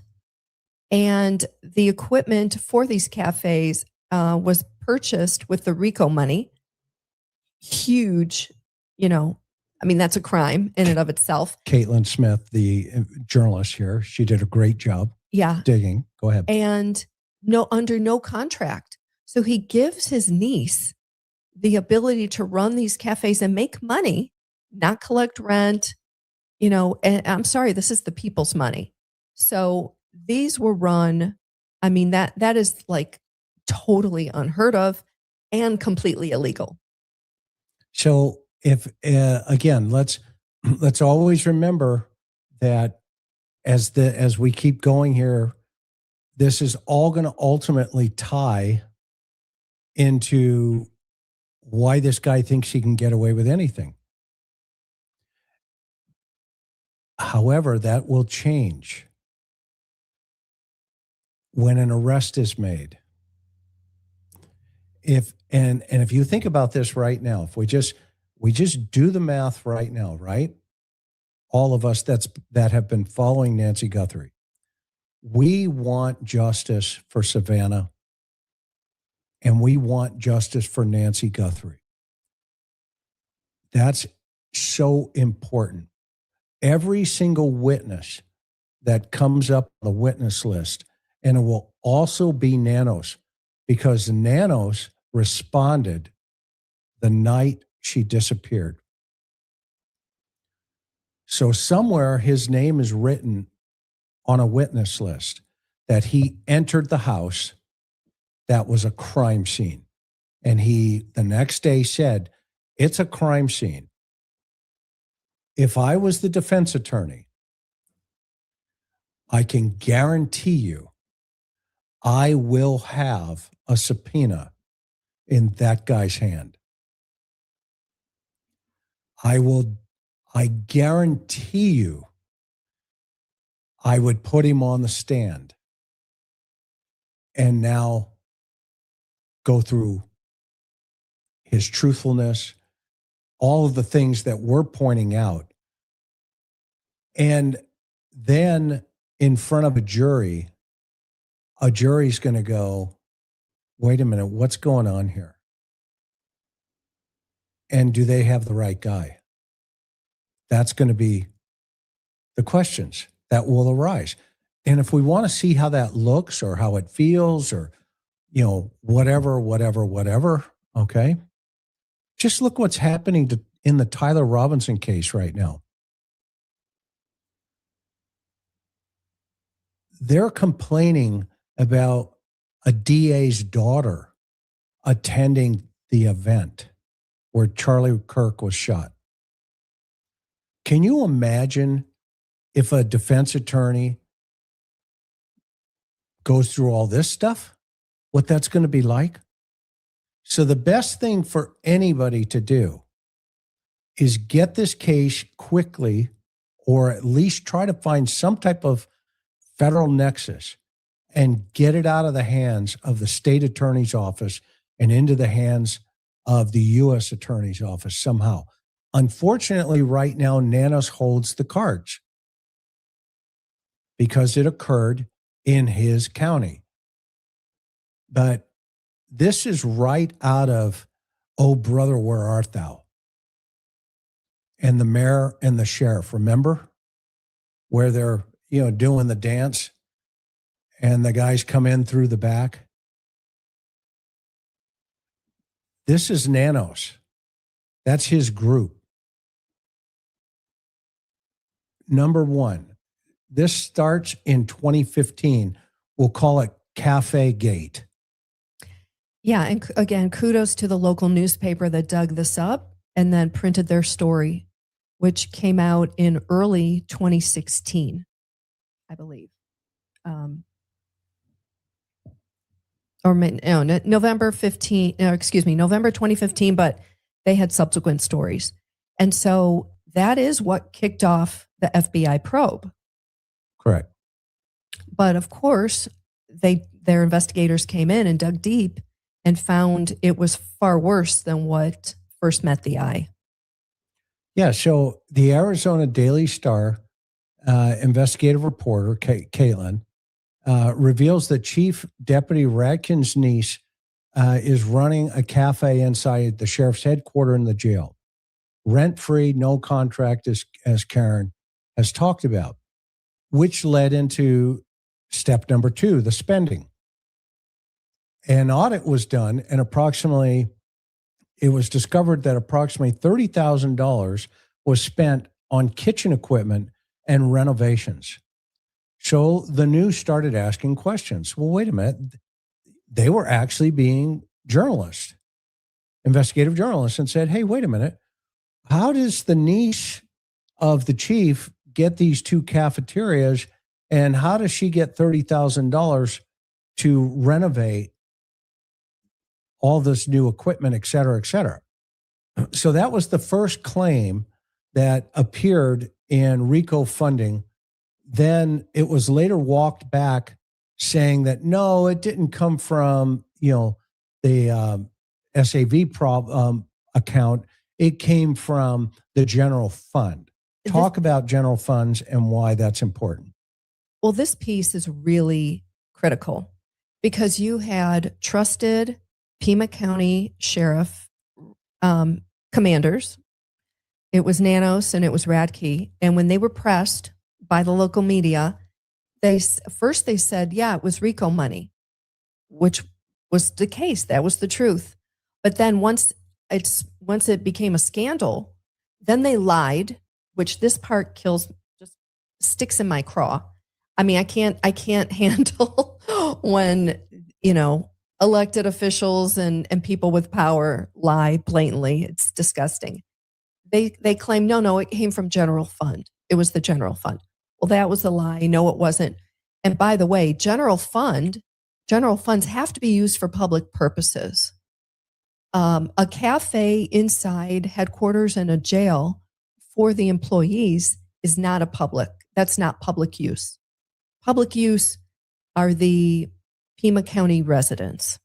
And the equipment for these cafes was purchased with the RICO money. Huge, that's a crime in and of itself. Caitlin Smith, the journalist here, she did a great job. Yeah. Digging. Go ahead. And under no contract. So he gives his niece the ability to run these cafes and make money, not collect rent, and I'm sorry, this is the people's money. So these were run, that is like totally unheard of and completely illegal. So if, again, let's always remember that as we keep going here, this is all going to ultimately tie into why this guy thinks he can get away with anything. However, that will change when an arrest is made. If you think about this right now, if we just do the math right now, right? All of us that have been following Nancy Guthrie, we want justice for Savannah, and we want justice for Nancy Guthrie. That's so important. Every single witness that comes up on the witness list, and it will also be Nanos, because Nanos responded the night she disappeared. So somewhere his name is written on a witness list that he entered the house that was a crime scene. And he, the next day, said, it's a crime scene. If I was the defense attorney, I can guarantee you I will have a subpoena in that guy's hand. I guarantee you I would put him on the stand and now go through his truthfulness, all of the things that we're pointing out. And then in front of a jury's going to go, wait a minute, what's going on here? And do they have the right guy? That's going to be the questions that will arise. And if we want to see how that looks or how it feels or, whatever, okay, just look what's happening in the Tyler Robinson case right now. They're complaining about a DA's daughter attending the event where Charlie Kirk was shot. Can you imagine if a defense attorney goes through all this stuff, what that's going to be like. So the best thing for anybody to do is get this case quickly, or at least try to find some type of federal nexus and get it out of the hands of the state attorney's office and into the hands of the U.S. attorney's office somehow. Unfortunately, right now, Nanos holds the cards because it occurred in his county. But this is right out of, Oh, Brother, Where Art Thou? And the mayor and the sheriff, remember? Where they're, doing the dance and the guys come in through the back. This is Nanos. That's his group. Number one, this starts in 2015. We'll call it Cafe Gate. Yeah. And again, kudos to the local newspaper that dug this up and then printed their story, which came out in early 2016, I believe. November 2015, but they had subsequent stories. And so that is what kicked off the FBI probe. Correct. But of course, their investigators came in and dug deep and found it was far worse than what first met the eye. Yeah, so the Arizona Daily Star investigative reporter, Caitlin, reveals that Chief Deputy Radkin's niece is running a cafe inside the sheriff's headquarters in the jail. Rent-free, no contract, as Karen has talked about, which led into step number 2, the spending. An audit was done, and it was discovered that approximately $30,000 was spent on kitchen equipment and renovations. So the news started asking questions. Well, wait a minute. They were actually being journalists, investigative journalists, and said, hey, wait a minute. How does the niece of the chief get these 2 cafeterias, and how does she get $30,000 to renovate all this new equipment, et cetera, et cetera? So that was the first claim that appeared in RICO funding. Then it was later walked back, saying that, no, it didn't come from, the SAV account. It came from the general fund. Talk about general funds and why that's important. Well, this piece is really critical because you had trusted Pima County Sheriff commanders. It was Nanos and it was Radke. And when they were pressed by the local media, they said, yeah, it was RICO money, which was the case. That was the truth. But then once it became a scandal, then they lied, which this part just sticks in my craw. I mean, I can't handle when, elected officials and people with power lie blatantly. It's disgusting. They claim, no, it came from general fund. It was the general fund. Well, that was a lie. No, it wasn't. And by the way, general funds have to be used for public purposes. A cafe inside headquarters and a jail for the employees is not that's not public use. Public use are the Pima County residents.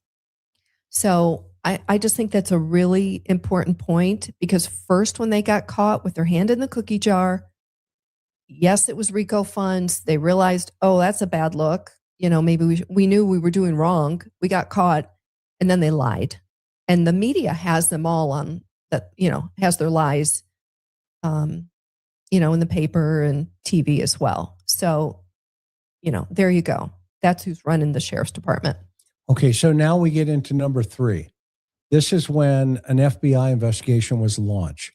So I just think that's a really important point because first, when they got caught with their hand in the cookie jar, yes, it was RICO funds. They realized, oh, that's a bad look. Maybe we knew we were doing wrong. We got caught, and then they lied. And the media has them all on that, has their lies, in the paper and TV as well. So, there you go. That's who's running the sheriff's department. Okay, so now we get into number 3. This is when an FBI investigation was launched.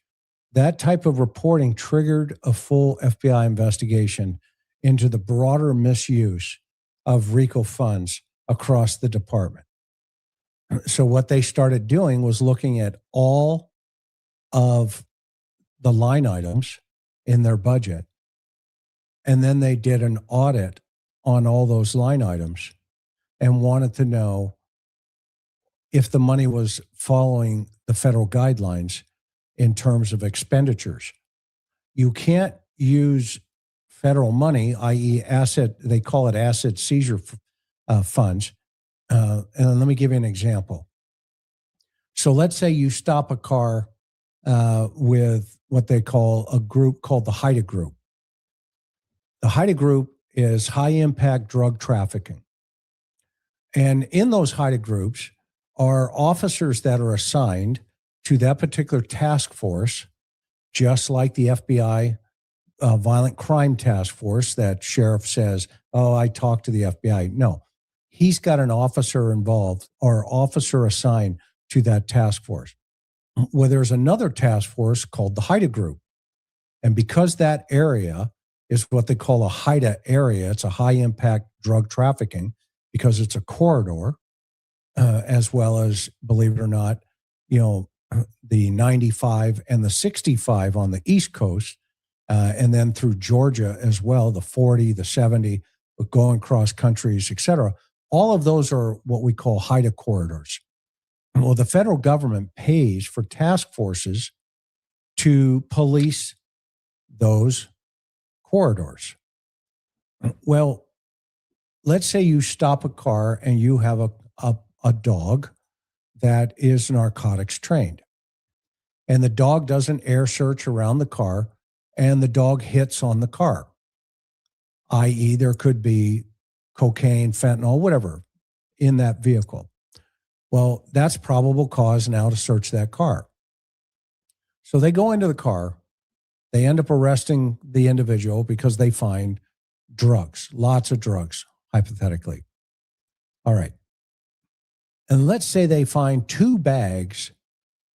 That type of reporting triggered a full FBI investigation into the broader misuse of RICO funds across the department. So what they started doing was looking at all of the line items in their budget, and then they did an audit on all those line items and wanted to know if the money was following the federal guidelines in terms of expenditures. You can't use federal money, i.e. they call it asset seizure funds. And let me give you an example. So let's say you stop a car with what they call a group called the HIDA group. The HIDA group is high impact drug trafficking. And in those HIDA groups are officers that are assigned to that particular task force, just like the FBI violent crime task force that sheriff says, oh, I talked to the FBI. No, he's got an officer involved or officer assigned to that task force. Well, there's another task force called the HIDA group. And because that area is what they call a HIDA area, it's a high impact drug trafficking because it's a corridor, as well as, believe it or not, the 95 and the 65 on the East Coast, and then through Georgia as well, the 40, the 70, going cross countries, et cetera. All of those are what we call HIDA corridors. Well, the federal government pays for task forces to police those corridors. Well, let's say you stop a car and you have a dog that is narcotics trained. And the dog does an air search around the car and the dog hits on the car, i.e. there could be cocaine, fentanyl, whatever in that vehicle. Well, that's probable cause now to search that car. So they go into the car. They end up arresting the individual because they find drugs, lots of drugs, hypothetically. All right. And let's say they find 2 bags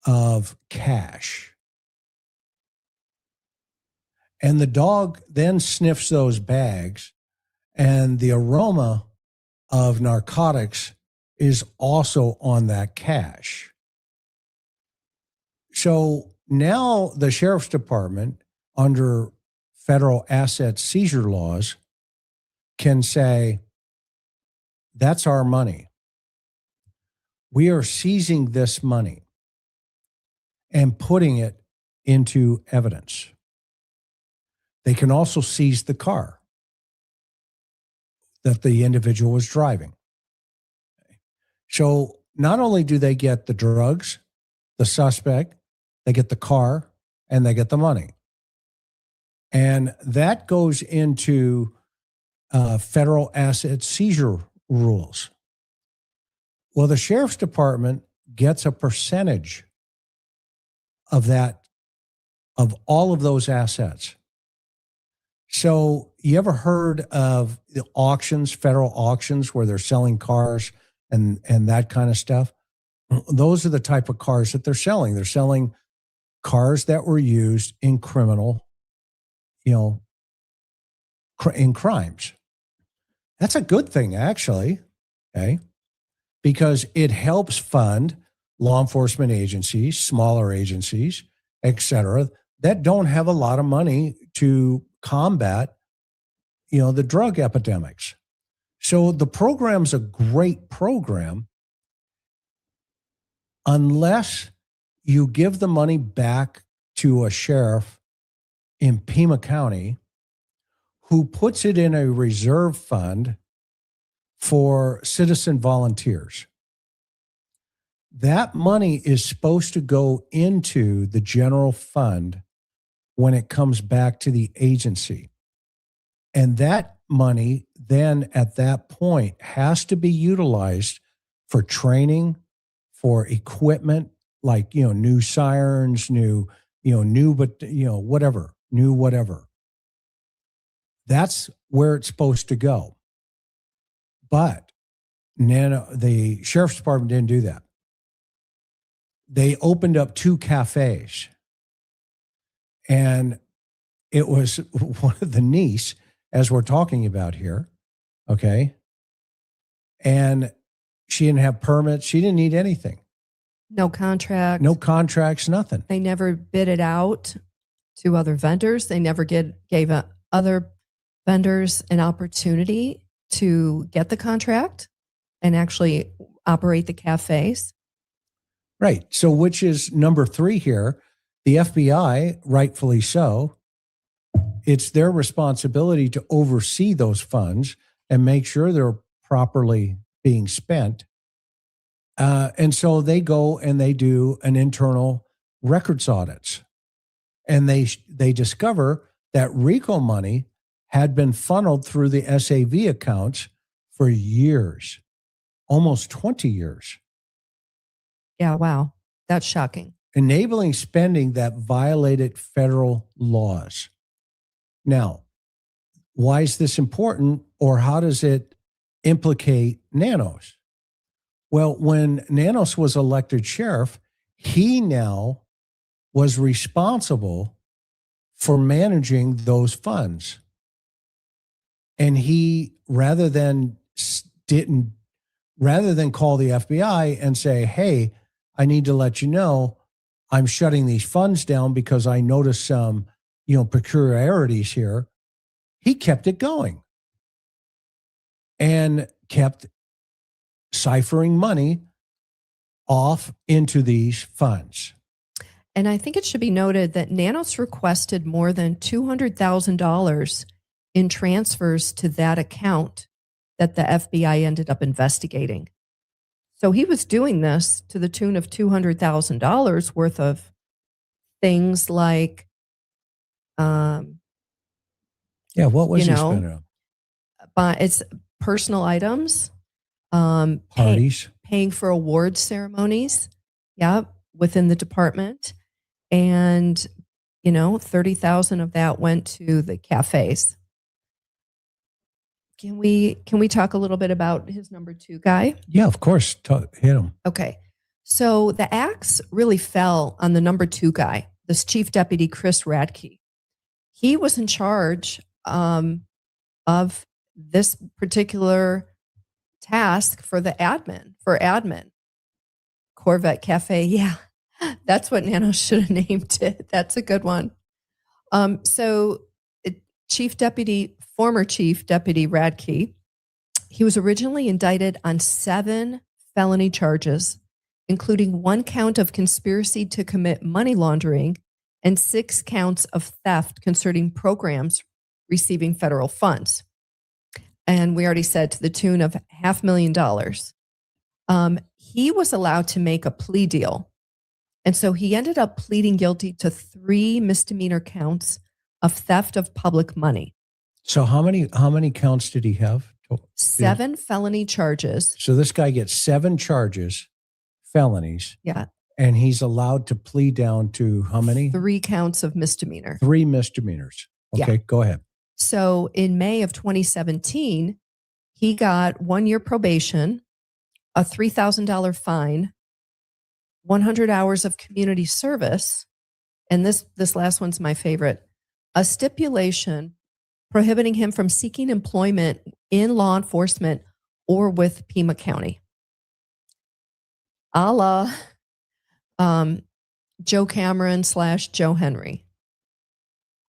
of cash. And the dog then sniffs those bags, and the aroma of narcotics is also on that cash. So now the sheriff's department, under federal asset seizure laws, can say, that's our money. We are seizing this money and putting it into evidence. They can also seize the car that the individual was driving. So not only do they get the drugs, the suspect, they get the car, and they get the money. And that goes into federal asset seizure rules. Well, the sheriff's department gets a percentage of that, of all of those assets. So you ever heard of the auctions, federal auctions, where they're selling cars and that kind of stuff? Those are the type of cars that they're selling. They're selling cars that were used in criminal, in crimes. That's a good thing, actually, okay? Because it helps fund law enforcement agencies, smaller agencies, et cetera, that don't have a lot of money to combat, the drug epidemics. So the program's a great program unless you give the money back to a sheriff in Pima County who puts it in a reserve fund for citizen volunteers. That money is supposed to go into the general fund when it comes back to the agency. And that money then at that point has to be utilized for training, for equipment, like, new sirens, whatever. That's where it's supposed to go. But the sheriff's department didn't do that. They opened up 2 cafes. And it was one of the niece, as we're talking about here, okay? And she didn't have permits. She didn't need anything. No contract. No contracts, nothing. They never bid it out to other vendors. They never gave other vendors an opportunity to get the contract. and actually operate the cafes. Right. So, which is number 3 here. The FBI, rightfully so, it's their responsibility to oversee those funds and make sure they're properly being spent. And so they go and they do an internal records audits, and they discover that RICO money had been funneled through the SAV accounts for years, almost 20 years, Yeah, wow. That's shocking. enabling spending that violated federal laws. Now, why is this important, or how does it implicate Nanos? Well, when Nanos was elected sheriff, he now was responsible for managing those funds. And he, rather than call the FBI and say, hey, I need to let you know I'm shutting these funds down because I noticed some, peculiarities here, he kept it going and kept ciphering money off into these funds. And I think it should be noted that Nanos requested more than $200,000 in transfers to that account that the FBI ended up investigating. So he was doing this to the tune of $200,000 worth of things like, What was he spending on? but it's personal items, Parties. paying for award ceremonies, within the department, and 30,000 of that went to the cafes. Can we talk a little bit about his number 2 guy? Yeah, of course. Hit him. Okay. So the axe really fell on the number 2 guy, this Chief Deputy Chris Radke. He was in charge of this particular task for admin. Corvette Cafe. Yeah, that's what Nano should have named it. That's a good one. So former Chief Deputy Radke, he was originally indicted on 7 felony charges, including 1 count of conspiracy to commit money laundering and 6 counts of theft concerning programs receiving federal funds. And we already said to the tune of $500,000. He was allowed to make a plea deal. And so he ended up pleading guilty to 3 misdemeanor counts of theft of public money. So how many counts did he have? 7 felony charges. So this guy gets 7 charges, felonies. Yeah. And he's allowed to plead down to how many? 3 counts of misdemeanor. 3 misdemeanors. Okay, Yeah. Go ahead. So in May of 2017, he got 1 year probation, a $3,000 fine, 100 hours of community service, and this last one's my favorite, a stipulation prohibiting him from seeking employment in law enforcement or with Pima County. A la Joe Cameron / Joe Henry,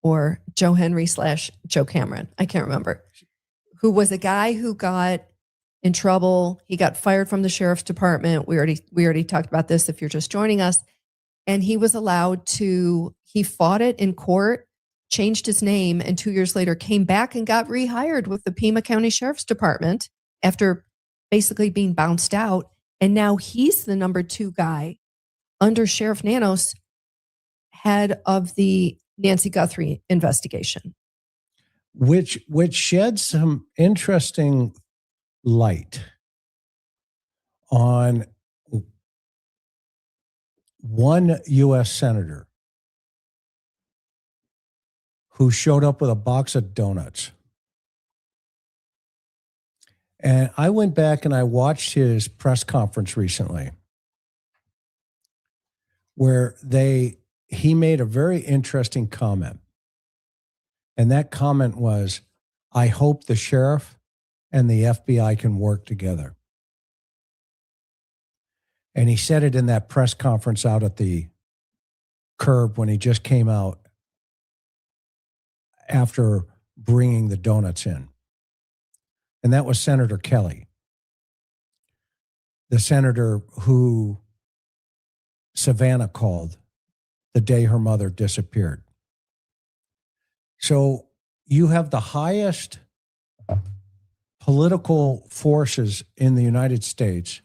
or Joe Henry / Joe Cameron. I can't remember. Who was a guy who got in trouble. He got fired from the sheriff's department. We already talked about this if you're just joining us. And he was allowed to, he fought it in court, changed his name, and 2 years later came back and got rehired with the Pima County Sheriff's Department after basically being bounced out. And now he's the number 2 guy under Sheriff Nanos, head of the Nancy Guthrie investigation. Which sheds some interesting light on one U.S. senator who showed up with a box of donuts. And I went back and I watched his press conference recently where he made a very interesting comment. And that comment was, I hope the sheriff and the FBI can work together. And he said it in that press conference out at the curb when he just came out after bringing the donuts in. And that was Senator Kelly. the senator who Savannah called the day her mother disappeared. So you have the highest political forces in the United States,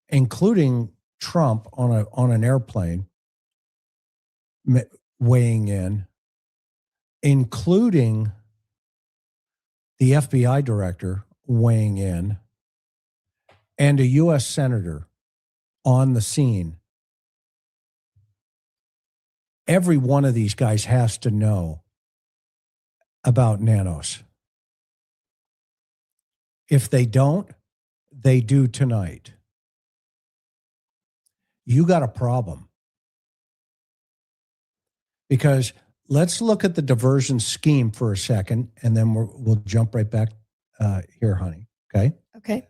including Trump on an airplane weighing in, including the FBI director weighing in, and a U.S. senator on the scene. Every one of these guys has to know about Nanos. If they don't, they do tonight. You got a problem. Because let's look at the diversion scheme for a second, and then we'll jump right back here, honey. Okay? Okay.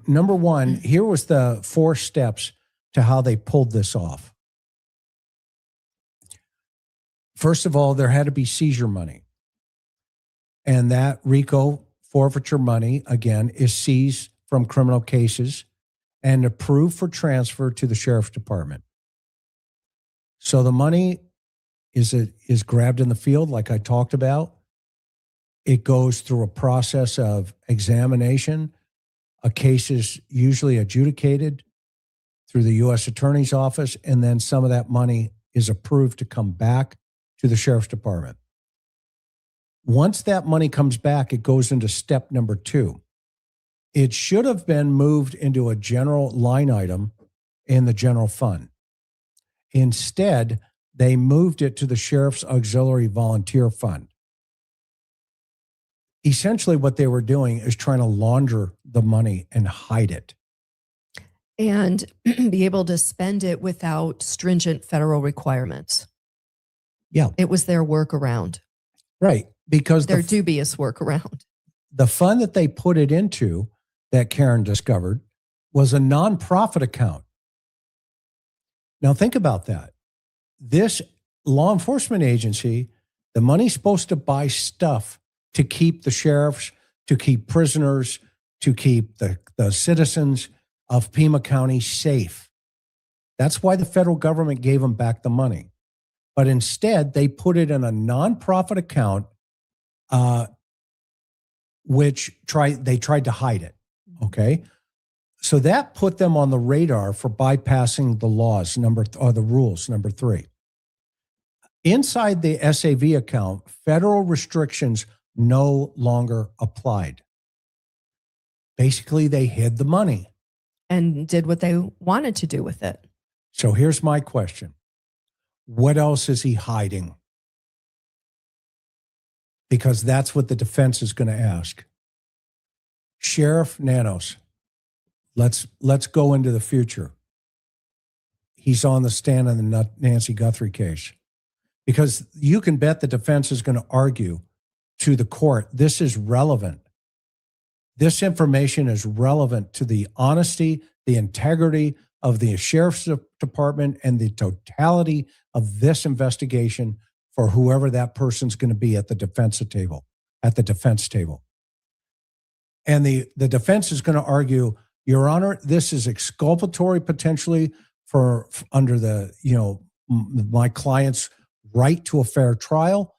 Number one, here was the 4 steps to how they pulled this off. First of all, there had to be seizure money. And that RICO forfeiture money, again, is seized from criminal cases and approved for transfer to the sheriff's department. So the money is grabbed in the field, like I talked about. It goes through a process of examination. A case is usually adjudicated through the U.S. Attorney's Office, and then some of that money is approved to come back to the sheriff's department. Once that money comes back, it goes into step number 2. It should have been moved into a general line item in the general fund. Instead, they moved it to the Sheriff's Auxiliary Volunteer Fund. Essentially, what they were doing is trying to launder the money and hide it. And be able to spend it without stringent federal requirements. Yeah. It was their workaround. Right. Because their dubious workaround. The fund that they put it into, that Karen discovered, was a nonprofit account. Now think about that. This law enforcement agency, the money's supposed to buy stuff to keep the sheriffs, to keep prisoners, to keep the citizens of Pima County safe. That's why the federal government gave them back the money. But instead, they put it in a nonprofit account, which they tried to hide it. Okay. So that put them on the radar for bypassing the laws, the rules, number 3. Inside the SAV account, federal restrictions no longer applied. Basically, they hid the money. And did what they wanted to do with it. So here's my question. What else is he hiding? Because that's what the defense is going to ask. Sheriff Nanos, let's go into the future. He's on the stand on the Nancy Guthrie case. Because you can bet the defense is going to argue to the court, this is relevant. This information is relevant to the honesty, the integrity of the sheriff's department and the totality of this investigation for whoever that person's going to be at the defense table. And the defense is going to argue, Your Honor, this is exculpatory potentially for under the, my client's right to a fair trial.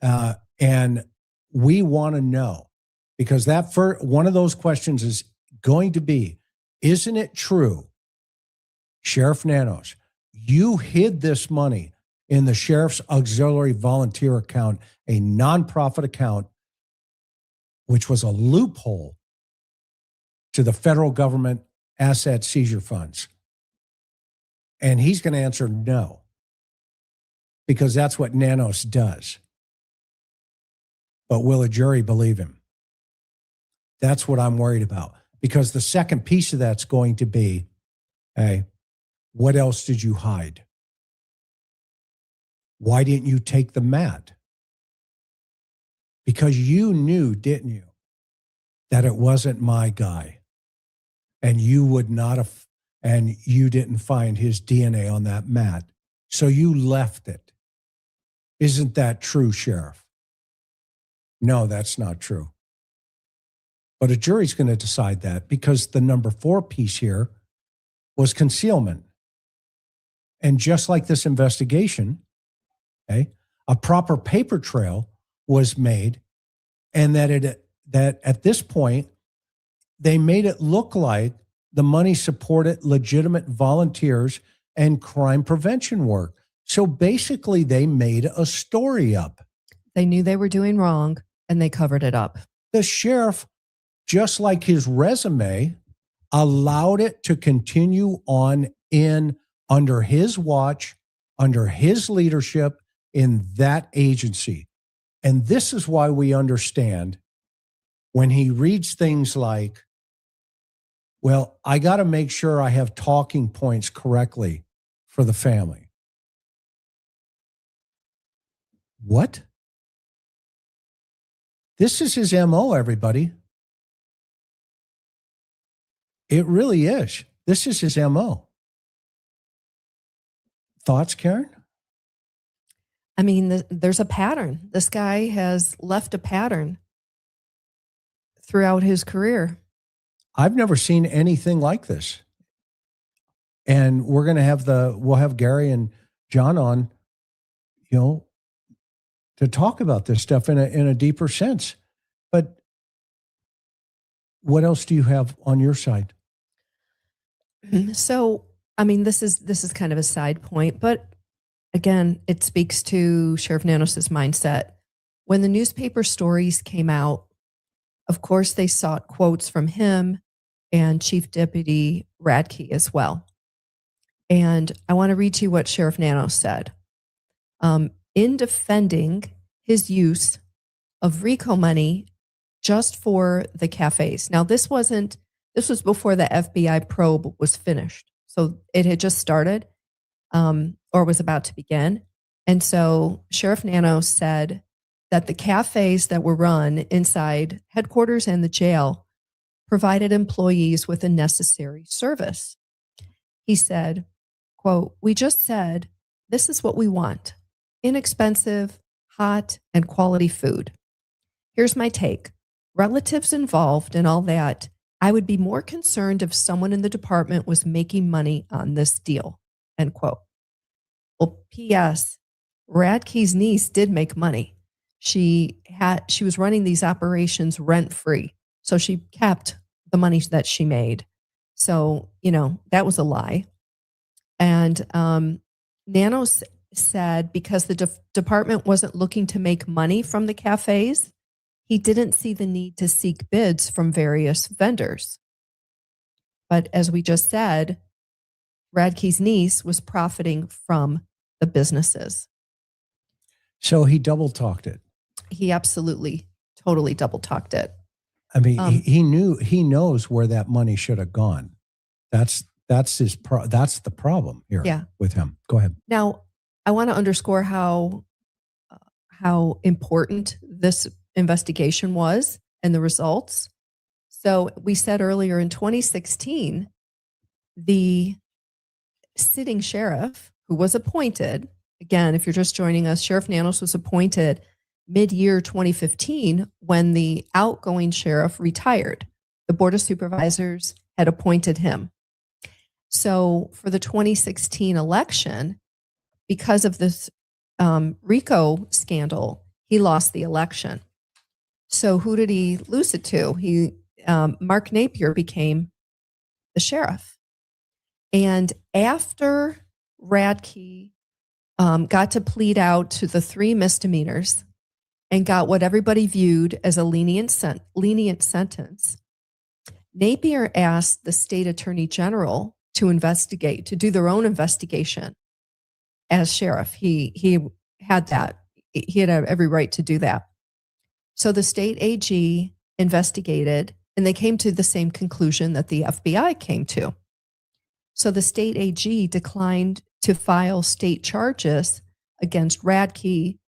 And we want to know, because one of those questions is going to be, isn't it true, Sheriff Nanos, you hid this money in the Sheriff's Auxiliary Volunteer account, a nonprofit account, which was a loophole to the federal government asset seizure funds? And he's going to answer no, because that's what Nanos does. But will a jury believe him? That's what I'm worried about. Because the second piece of that's going to be, hey, what else did you hide? Why didn't you take the mat? Because you knew, didn't you, that it wasn't my guy. And you would not have, and you didn't find his DNA on that mat. So you left it. Isn't that true, Sheriff? No, that's not true. But a jury's going to decide that, because the number 4 piece here was concealment. And just like this investigation, okay, a proper paper trail was made, and that at this point, they made it look like the money supported legitimate volunteers and crime prevention work. So basically, they made a story up. They knew they were doing wrong and they covered it up. The sheriff, just like his resume, allowed it to continue on in under his watch, under his leadership in that agency. And this is why we understand when he reads things like, well, I got to make sure I have talking points correctly for the family. What? This is his MO, everybody. It really is. This is his MO. Thoughts, Karen? I mean, there's a pattern. This guy has left a pattern throughout his career. I've never seen anything like this. And we're going to we'll have Gary and John on, to talk about this stuff in a deeper sense. But what else do you have on your side? So, I mean, this is kind of a side point, but again, it speaks to Sheriff Nanos's mindset. When the newspaper stories came out, of course, they sought quotes from him and Chief Deputy Radke as well. And I want to read to you what Sheriff Nanos said. In defending his use of RICO money just for the cafes. Now, this was before the FBI probe was finished. So it had just started or was about to begin. And so Sheriff Nanos said that the cafes that were run inside headquarters and the jail provided employees with a necessary service. He said, quote, "We just said, this is what we want. Inexpensive, hot, and quality food. Here's my take. Relatives involved and all that, I would be more concerned if someone in the department was making money on this deal," end quote. Well, P.S. Radke's niece did make money. She was running these operations rent-free. So she kept the money that she made. So, that was a lie. And Nanos said because the department wasn't looking to make money from the cafes, he didn't see the need to seek bids from various vendors. But as we just said, Radke's niece was profiting from the businesses. So he double talked it. He absolutely, totally double talked it. I mean, he knows where that money should have gone. That's the problem here with him. Go ahead. Now, I want to underscore how important this investigation was and the results. So we said earlier in 2016, the sitting sheriff who was appointed, again, if you're just joining us, Sheriff Nanos was appointed mid-year 2015 when the outgoing sheriff retired. The Board of Supervisors had appointed him. So for the 2016 election, because of this RICO scandal, he lost the election. So who did he lose it to? Mark Napier became the sheriff. And after Radke got to plead out to the 3 misdemeanors and got what everybody viewed as a lenient sentence, Napier asked the state attorney general to do their own investigation as sheriff. He had that. He had every right to do that. So the state AG investigated, and they came to the same conclusion that the FBI came to. So the state AG declined to file state charges against Radke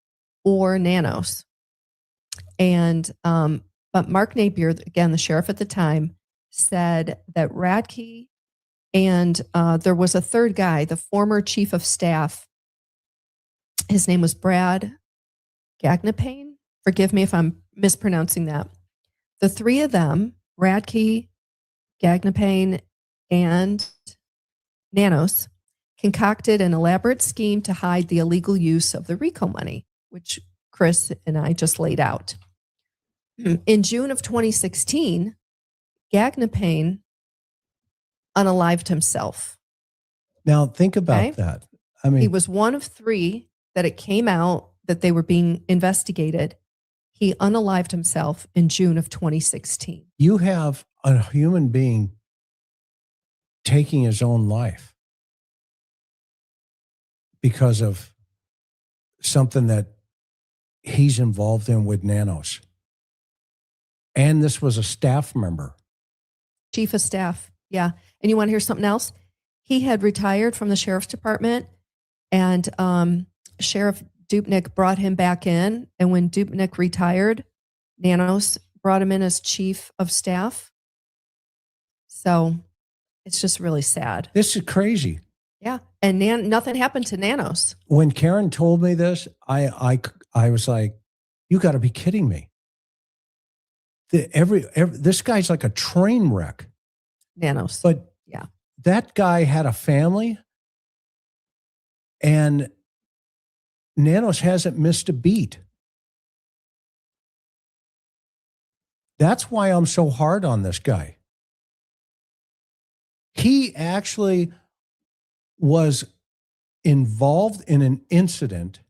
or Nanos. And but Mark Napier, again, the sheriff at the time, said that Radke and there was a third guy, the former chief of staff. His name was Brad Gagnapane. Forgive me if I'm mispronouncing that. The 3 of them, Radke, Gagnapane, and Nanos, concocted an elaborate scheme to hide the illegal use of the RICO money, which Chris and I just laid out. In June of 2016, Gagnapane unalived himself. Now, think about Okay. that. I mean, He was one of 3 that it came out that they were being investigated. He unalived himself in June of 2016. you have a human being taking his own life because of something that he's involved in with Nanos. And this was a staff member. Chief of staff. Yeah. And you want to hear something else? He had retired from the sheriff's department, and Sheriff Dupnick brought him back in. And when Dupnick retired, Nanos brought him in as chief of staff. So it's just really sad. This is crazy. Yeah. And nothing happened to Nanos. When Karen told me this, I was like, you got to be kidding me. This guy's like a train wreck. Nanos. But yeah, that guy had a family, and Nanos hasn't missed a beat. That's why I'm so hard on this guy. He actually was involved in an incident.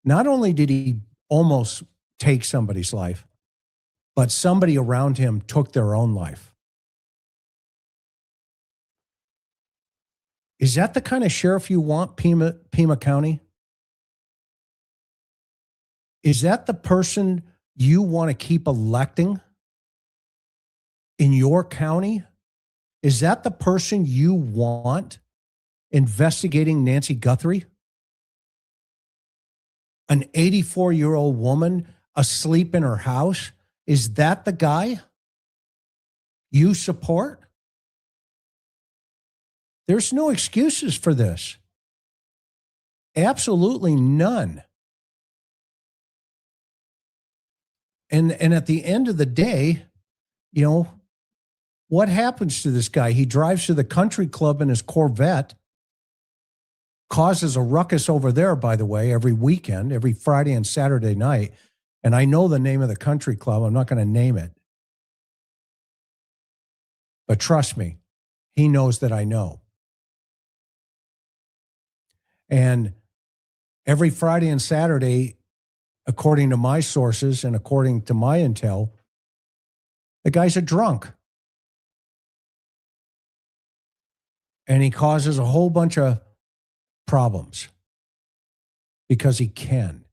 Not only did he almost take somebody's life, but somebody around him took their own life. Is that the kind of sheriff you want, Pima County? Is that the person you want to keep electing in your county? Is that the person you want investigating Nancy Guthrie? An 84-year-old woman asleep in her house? Is that the guy you support? There's no excuses for this. Absolutely none. And at the end of the day, you know, what happens to this guy? He drives to the country club in his Corvette, causes a ruckus over there, by the way, every weekend, every Friday and Saturday night. And I know the name of the country club. I'm not going to name it. But trust me, he knows that I know. And every Friday and Saturday, according to my sources and according to my intel, the guy's a drunk. And he causes a whole bunch of problems because he can.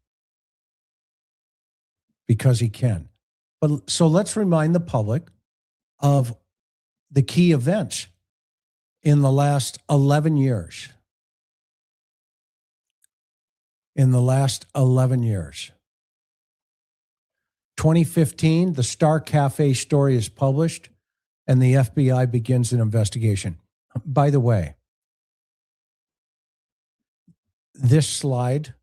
Because he can. But so let's remind the public of the key events in the last 11 years. In the last 11 years. 2015, the Star Cafe story is published and the FBI begins an investigation. By the way, this slide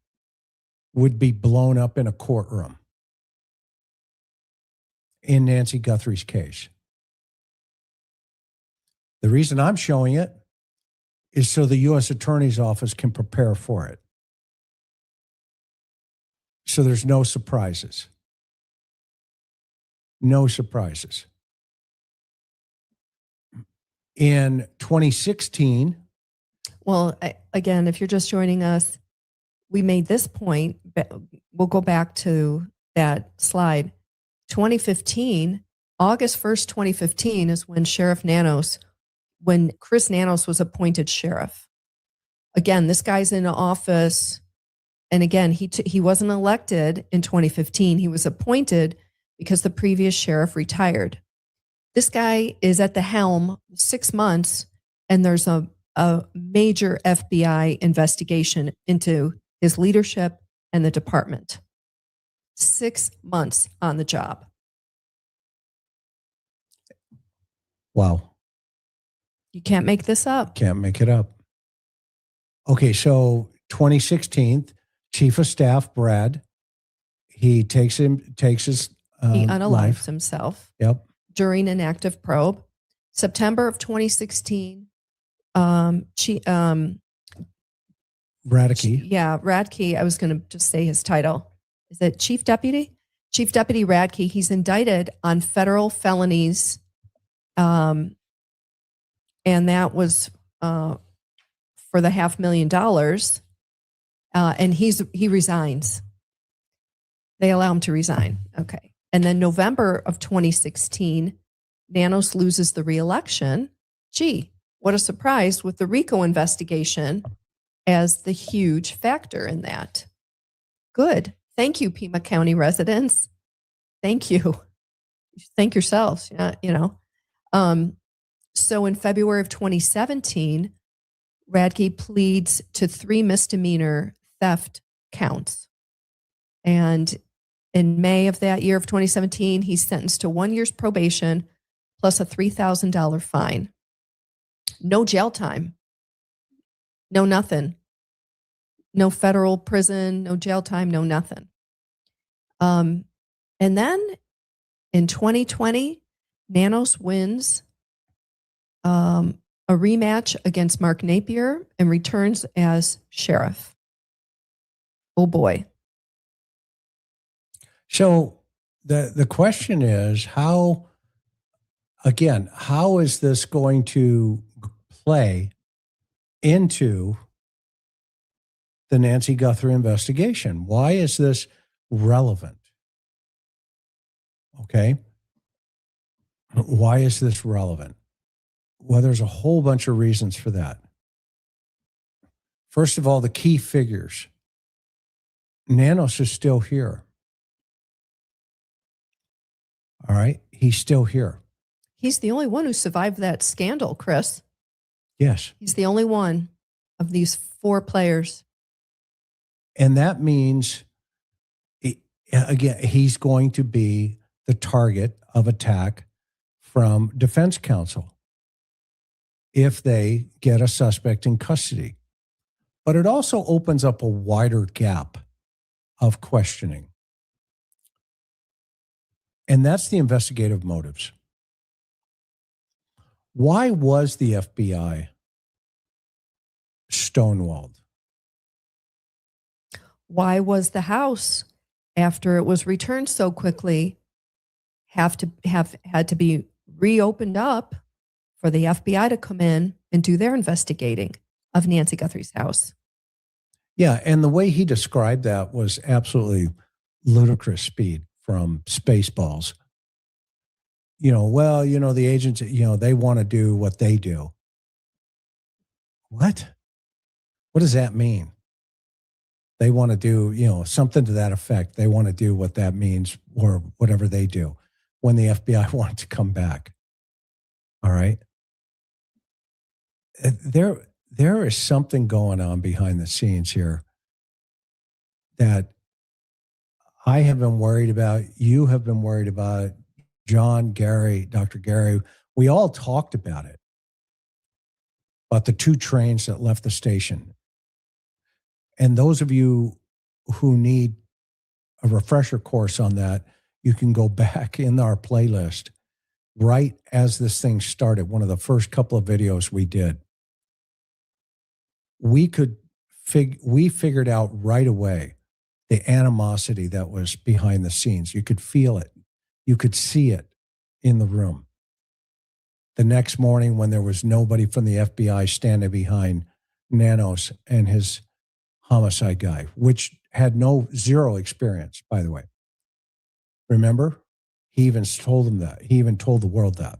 would be blown up in a courtroom in Nancy Guthrie's case. The reason I'm showing it is so the U.S. Attorney's Office can prepare for it. So there's no surprises. No surprises. In 2016. Well, again, if you're just joining us, we made this point. We'll go back to that slide. 2015, August 1st, 2015 is when when Chris Nanos was appointed sheriff. Again, this guy's in office. And again, he wasn't elected in 2015. He was appointed because the previous sheriff retired. This guy is at the helm 6 months, and there's a major FBI investigation into his leadership and the department. 6 months on the job. Wow. You can't make this up. Can't make it up. Okay, so 2016, Chief of Staff Brad, he takes his He unalives life. himself. Yep. During an active probe. September of 2016, Radke. Radke. I was going to just say his title. Is it Chief Deputy? Chief Deputy Radke. He's indicted on federal felonies. And that was for the $500,000. And he resigns. They allow him to resign. Okay. And then November of 2016, Nanos loses the re-election. Gee, what a surprise, with the RICO investigation as the huge factor in that. Good. Thank you, Pima County residents. Thank you. Thank yourselves. So in February of 2017, Radke pleads to 3 misdemeanor theft counts. And in May of that year of 2017, he's sentenced to 1 year's probation plus a $3,000 fine. No jail time. No nothing. No federal prison, no jail time, no nothing. And then in 2020, Nanos wins a rematch against Mark Napier and returns as sheriff. Oh boy. So the question is, how is this going to play into the Nancy Guthrie investigation? Why is this relevant? Okay. Why is this relevant? Well, there's a whole bunch of reasons for that. First of all, the key figures. Nanos is still here. All right. He's still here. He's the only one who survived that scandal, Chris. Yes. He's the only one of these 4 players. And that means, again, he's going to be the target of attack from defense counsel if they get a suspect in custody. But it also opens up a wider gap of questioning. And that's the investigative motives. Why was the FBI stonewalled? Why was the house, after it was returned so quickly, had to be reopened up for the FBI to come in and do their investigating of Nancy Guthrie's house? Yeah, and the way he described that was absolutely ludicrous speed from Spaceballs. The agents, they want to do what they do. What? What does that mean? They want to do, something to that effect. They want to do what that means or whatever they do when the FBI wants to come back. All right. There is something going on behind the scenes here that I have been worried about. You have been worried about it. John, Gary, Dr. Gary, we all talked about it. About the 2 trains that left the station. And those of you who need a refresher course on that, you can go back in our playlist right as this thing started. One of the first couple of videos we did. We figured out right away the animosity that was behind the scenes. You could feel it. You could see it in the room. The next morning, when there was nobody from the FBI standing behind Nanos and his homicide guy, which had zero experience, by the way. Remember? He even told them that. He even told the world that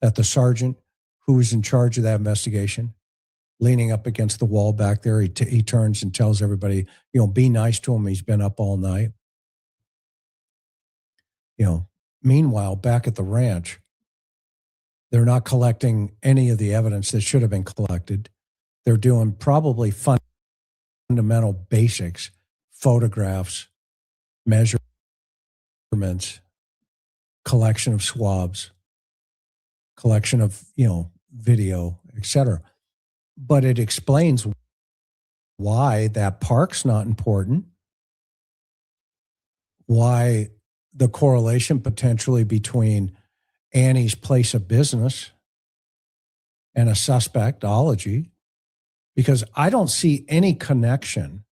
the sergeant who was in charge of that investigation, leaning up against the wall back there, he turns and tells everybody, be nice to him. He's been up all night. Meanwhile, back at the ranch, they're not collecting any of the evidence that should have been collected. They're doing probably fundamental basics, photographs, measurements, collection of swabs, collection of, video, etc. But it explains why that park's not important, why the correlation potentially between Annie's place of business and a suspectology, because I don't see any connection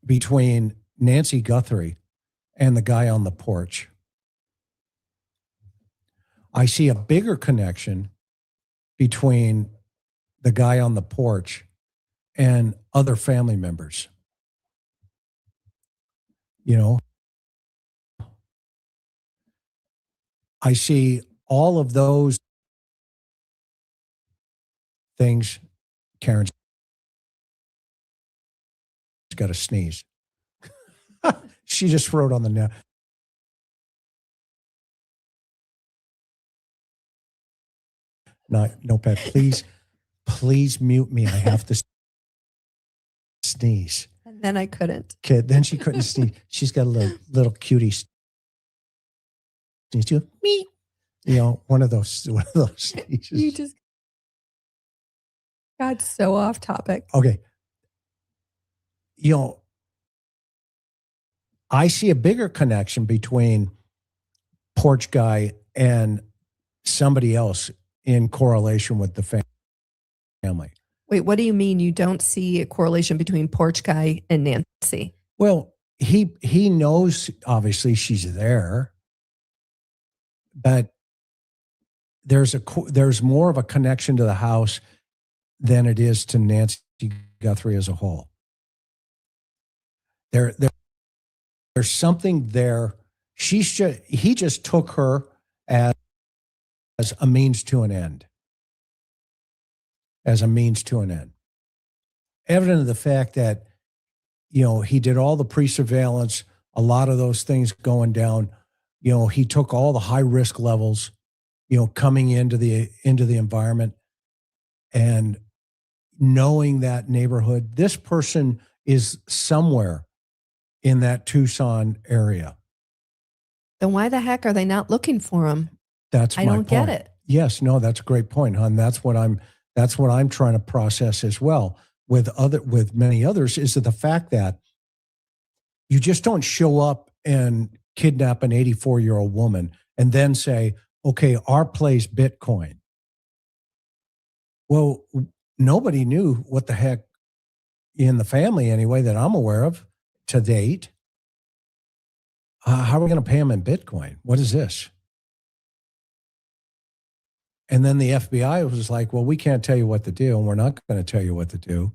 between Nancy Guthrie and the guy on the porch. I see a bigger connection between the guy on the porch and other family members. You know, I see all of those things. Karen's got to sneeze. She just wrote on the net. Notepad, please mute me. I have to sneeze. And then I couldn't. Okay, then she couldn't sneeze. She's got a little cutie sneeze. Too. Me. You know, one of those sneezes. You just got so off topic. Okay. You know, I see a bigger connection between porch guy and somebody else in correlation with the family. Wait, what do you mean you don't see a correlation between porch guy and Nancy? Well, he knows obviously she's there, but there's more of a connection to the house than it is to Nancy Guthrie as a whole. There's something there. He just took her as a means to an end. As a means to an end. Evident of the fact that, you know, he did all the pre-surveillance, a lot of those things going down. You know, he took all the high risk levels, you know, coming into the environment and knowing that neighborhood. This person is somewhere in that Tucson area. Then why the heck are they not looking for him? That's I my don't point. get it. Yes, no, that's a great point, hon. That's what I'm trying to process as well with many others, is that the fact that you just don't show up and kidnap an 84-year-old woman and then say, okay, our play's Bitcoin. Well, nobody knew what the heck in the family anyway that I'm aware of to date. How are we going to pay them in Bitcoin? What is this? And then the FBI was like, well, we can't tell you what to do, and we're not going to tell you what to do,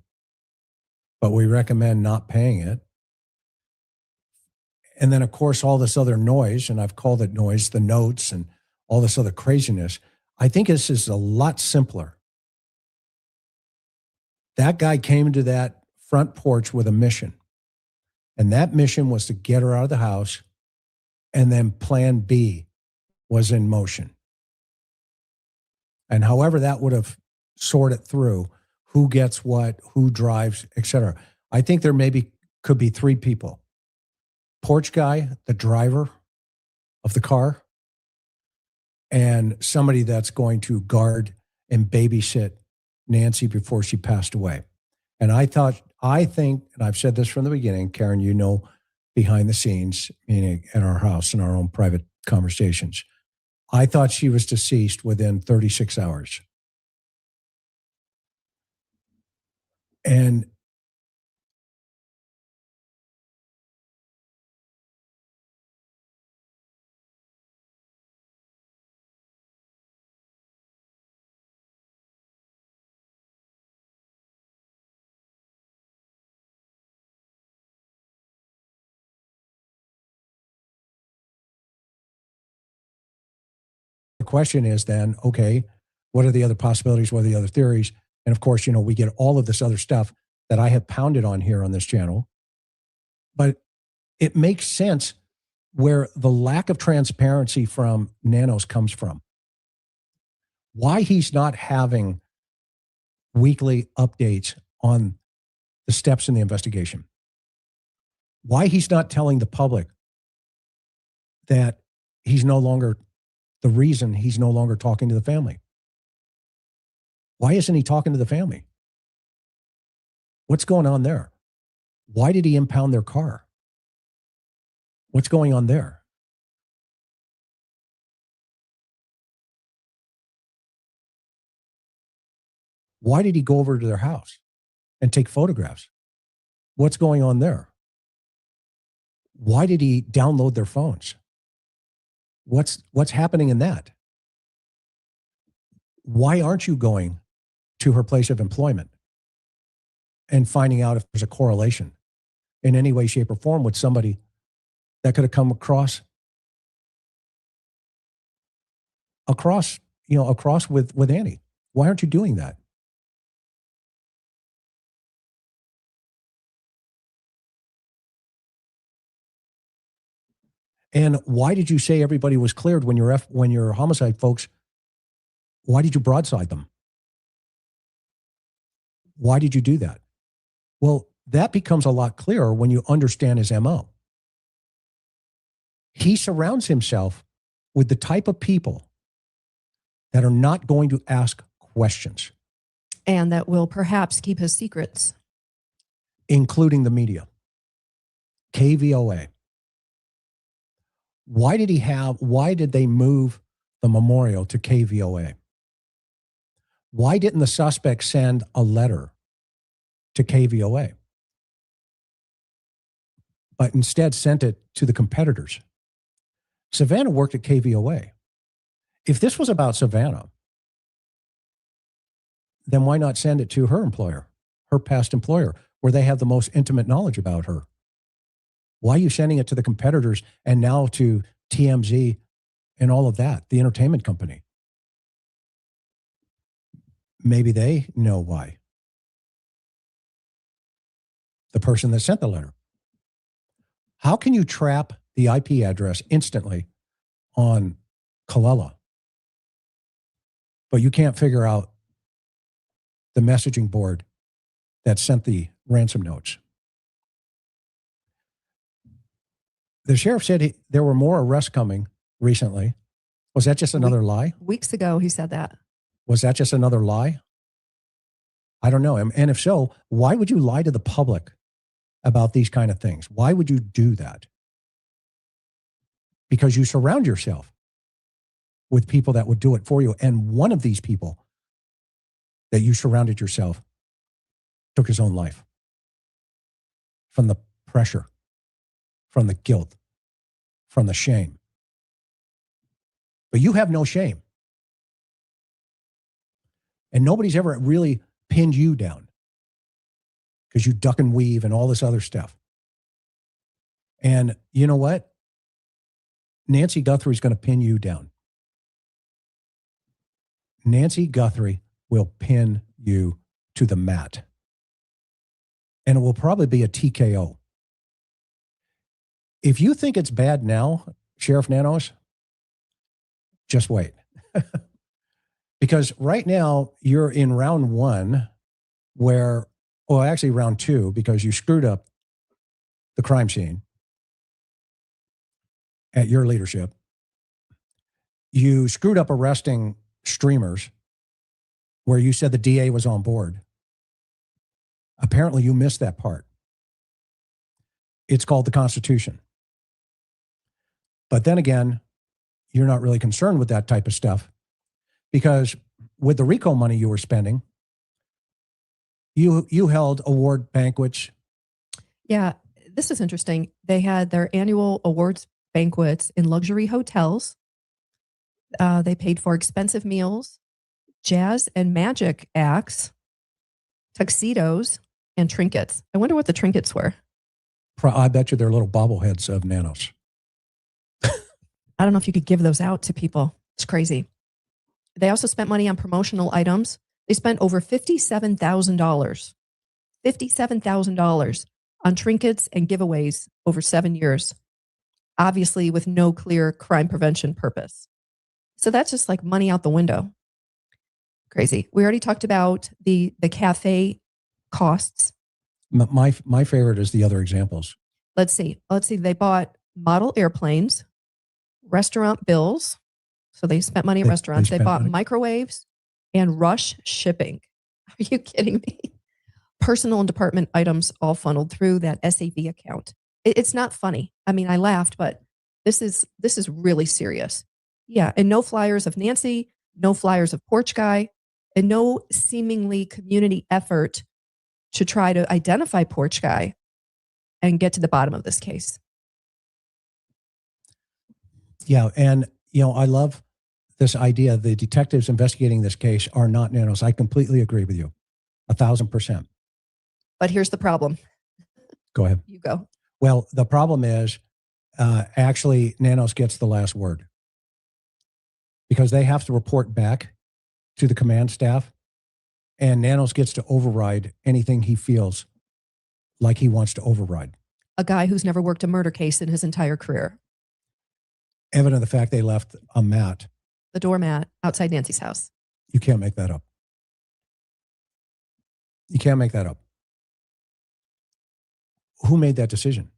but we recommend not paying it. And then, of course, all this other noise, and I've called it noise, the notes and all this other craziness. I think this is a lot simpler. That guy came to that front porch with a mission, and that mission was to get her out of the house, and then plan B was in motion. And however that would have sorted through who gets what, who drives, et cetera. I think there could be three people. Porch guy, the driver of the car, and somebody that's going to guard and babysit Nancy before she passed away. And I think, and I've said this from the beginning, Karen, you know, behind the scenes, meaning at our house in our own private conversations, I thought she was deceased within 36 hours. And the question is then, okay, what are the other possibilities? What are the other theories? And of course, you know, we get all of this other stuff that I have pounded on here on this channel. But it makes sense where the lack of transparency from Nanos comes from. Why he's not having weekly updates on the steps in the investigation. Why he's not telling the public that he's no longer the reason he's no longer talking to the family. Why isn't he talking to the family? What's going on there? Why did he impound their car? What's going on there? Why did he go over to their house and take photographs? What's going on there? Why did he download their phones? What's happening in that? Why aren't you going to her place of employment and finding out if there's a correlation in any way, shape, or form with somebody that could have come across with Annie? Why aren't you doing that? And why did you say everybody was cleared when your homicide folks? Why did you broadside them? Why did you do that? Well, that becomes a lot clearer when you understand his MO. He surrounds himself with the type of people that are not going to ask questions. And that will perhaps keep his secrets. Including the media. KVOA. Why did they move the memorial to KVOA? Why didn't the suspect send a letter to KVOA, but instead sent it to the competitors? Savannah worked at KVOA. If this was about Savannah, then why not send it to her employer, her past employer, where they have the most intimate knowledge about her? Why are you sending it to the competitors and now to TMZ and all of that, the entertainment company? Maybe they know why. The person that sent the letter. How can you trap the IP address instantly on Kalella, but you can't figure out the messaging board that sent the ransom notes? The sheriff said there were more arrests coming recently. Was that just another lie? Weeks ago, he said that. Was that just another lie? I don't know. And if so, why would you lie to the public about these kind of things? Why would you do that? Because you surround yourself with people that would do it for you. And one of these people that you surrounded yourself took his own life from the pressure, from the guilt, from the shame. But you have no shame. And nobody's ever really pinned you down because you duck and weave and all this other stuff. And you know what? Nancy Guthrie's going to pin you down. Nancy Guthrie will pin you to the mat. And it will probably be a TKO. If you think it's bad now, Sheriff Nanos, just wait. Because right now you're in round one actually round two, because you screwed up the crime scene at your leadership. You screwed up arresting streamers where you said the DA was on board. Apparently you missed that part. It's called the Constitution. But then again, you're not really concerned with that type of stuff, because with the RICO money you were spending, you held award banquets. Yeah, this is interesting. They had their annual awards banquets in luxury hotels. They paid for expensive meals, jazz and magic acts, tuxedos, and trinkets. I wonder what the trinkets were. I bet you they're little bobbleheads of Nanos. I don't know if you could give those out to people. It's crazy. They also spent money on promotional items. They spent over $57,000. $57,000 on trinkets and giveaways over 7 years, obviously with no clear crime prevention purpose. So that's just like money out the window. Crazy. We already talked about the cafe costs. My favorite is the other examples. Let's see. They bought model airplanes, restaurant bills. So they spent money at restaurants. They bought microwaves and rush shipping. Are you kidding me? Personal and department items all funneled through that SAV account. It's not funny. I mean, I laughed, but this is really serious. Yeah. And no flyers of Nancy, no flyers of Porch Guy. and no seemingly community effort to try to identify Porch Guy and get to the bottom of this case. Yeah. And, I love this idea. The detectives investigating this case are not nanos. I completely agree with you. 1,000%. But here's the problem. Go ahead. You go. Well, the problem is actually Nanos gets the last word because they have to report back to the command staff, and Nanos gets to override anything he feels like he wants to override. A guy who's never worked a murder case in his entire career. Evident of the fact they left a mat. The doormat outside Nancy's house. You can't make that up. You can't make that up. Who made that decision?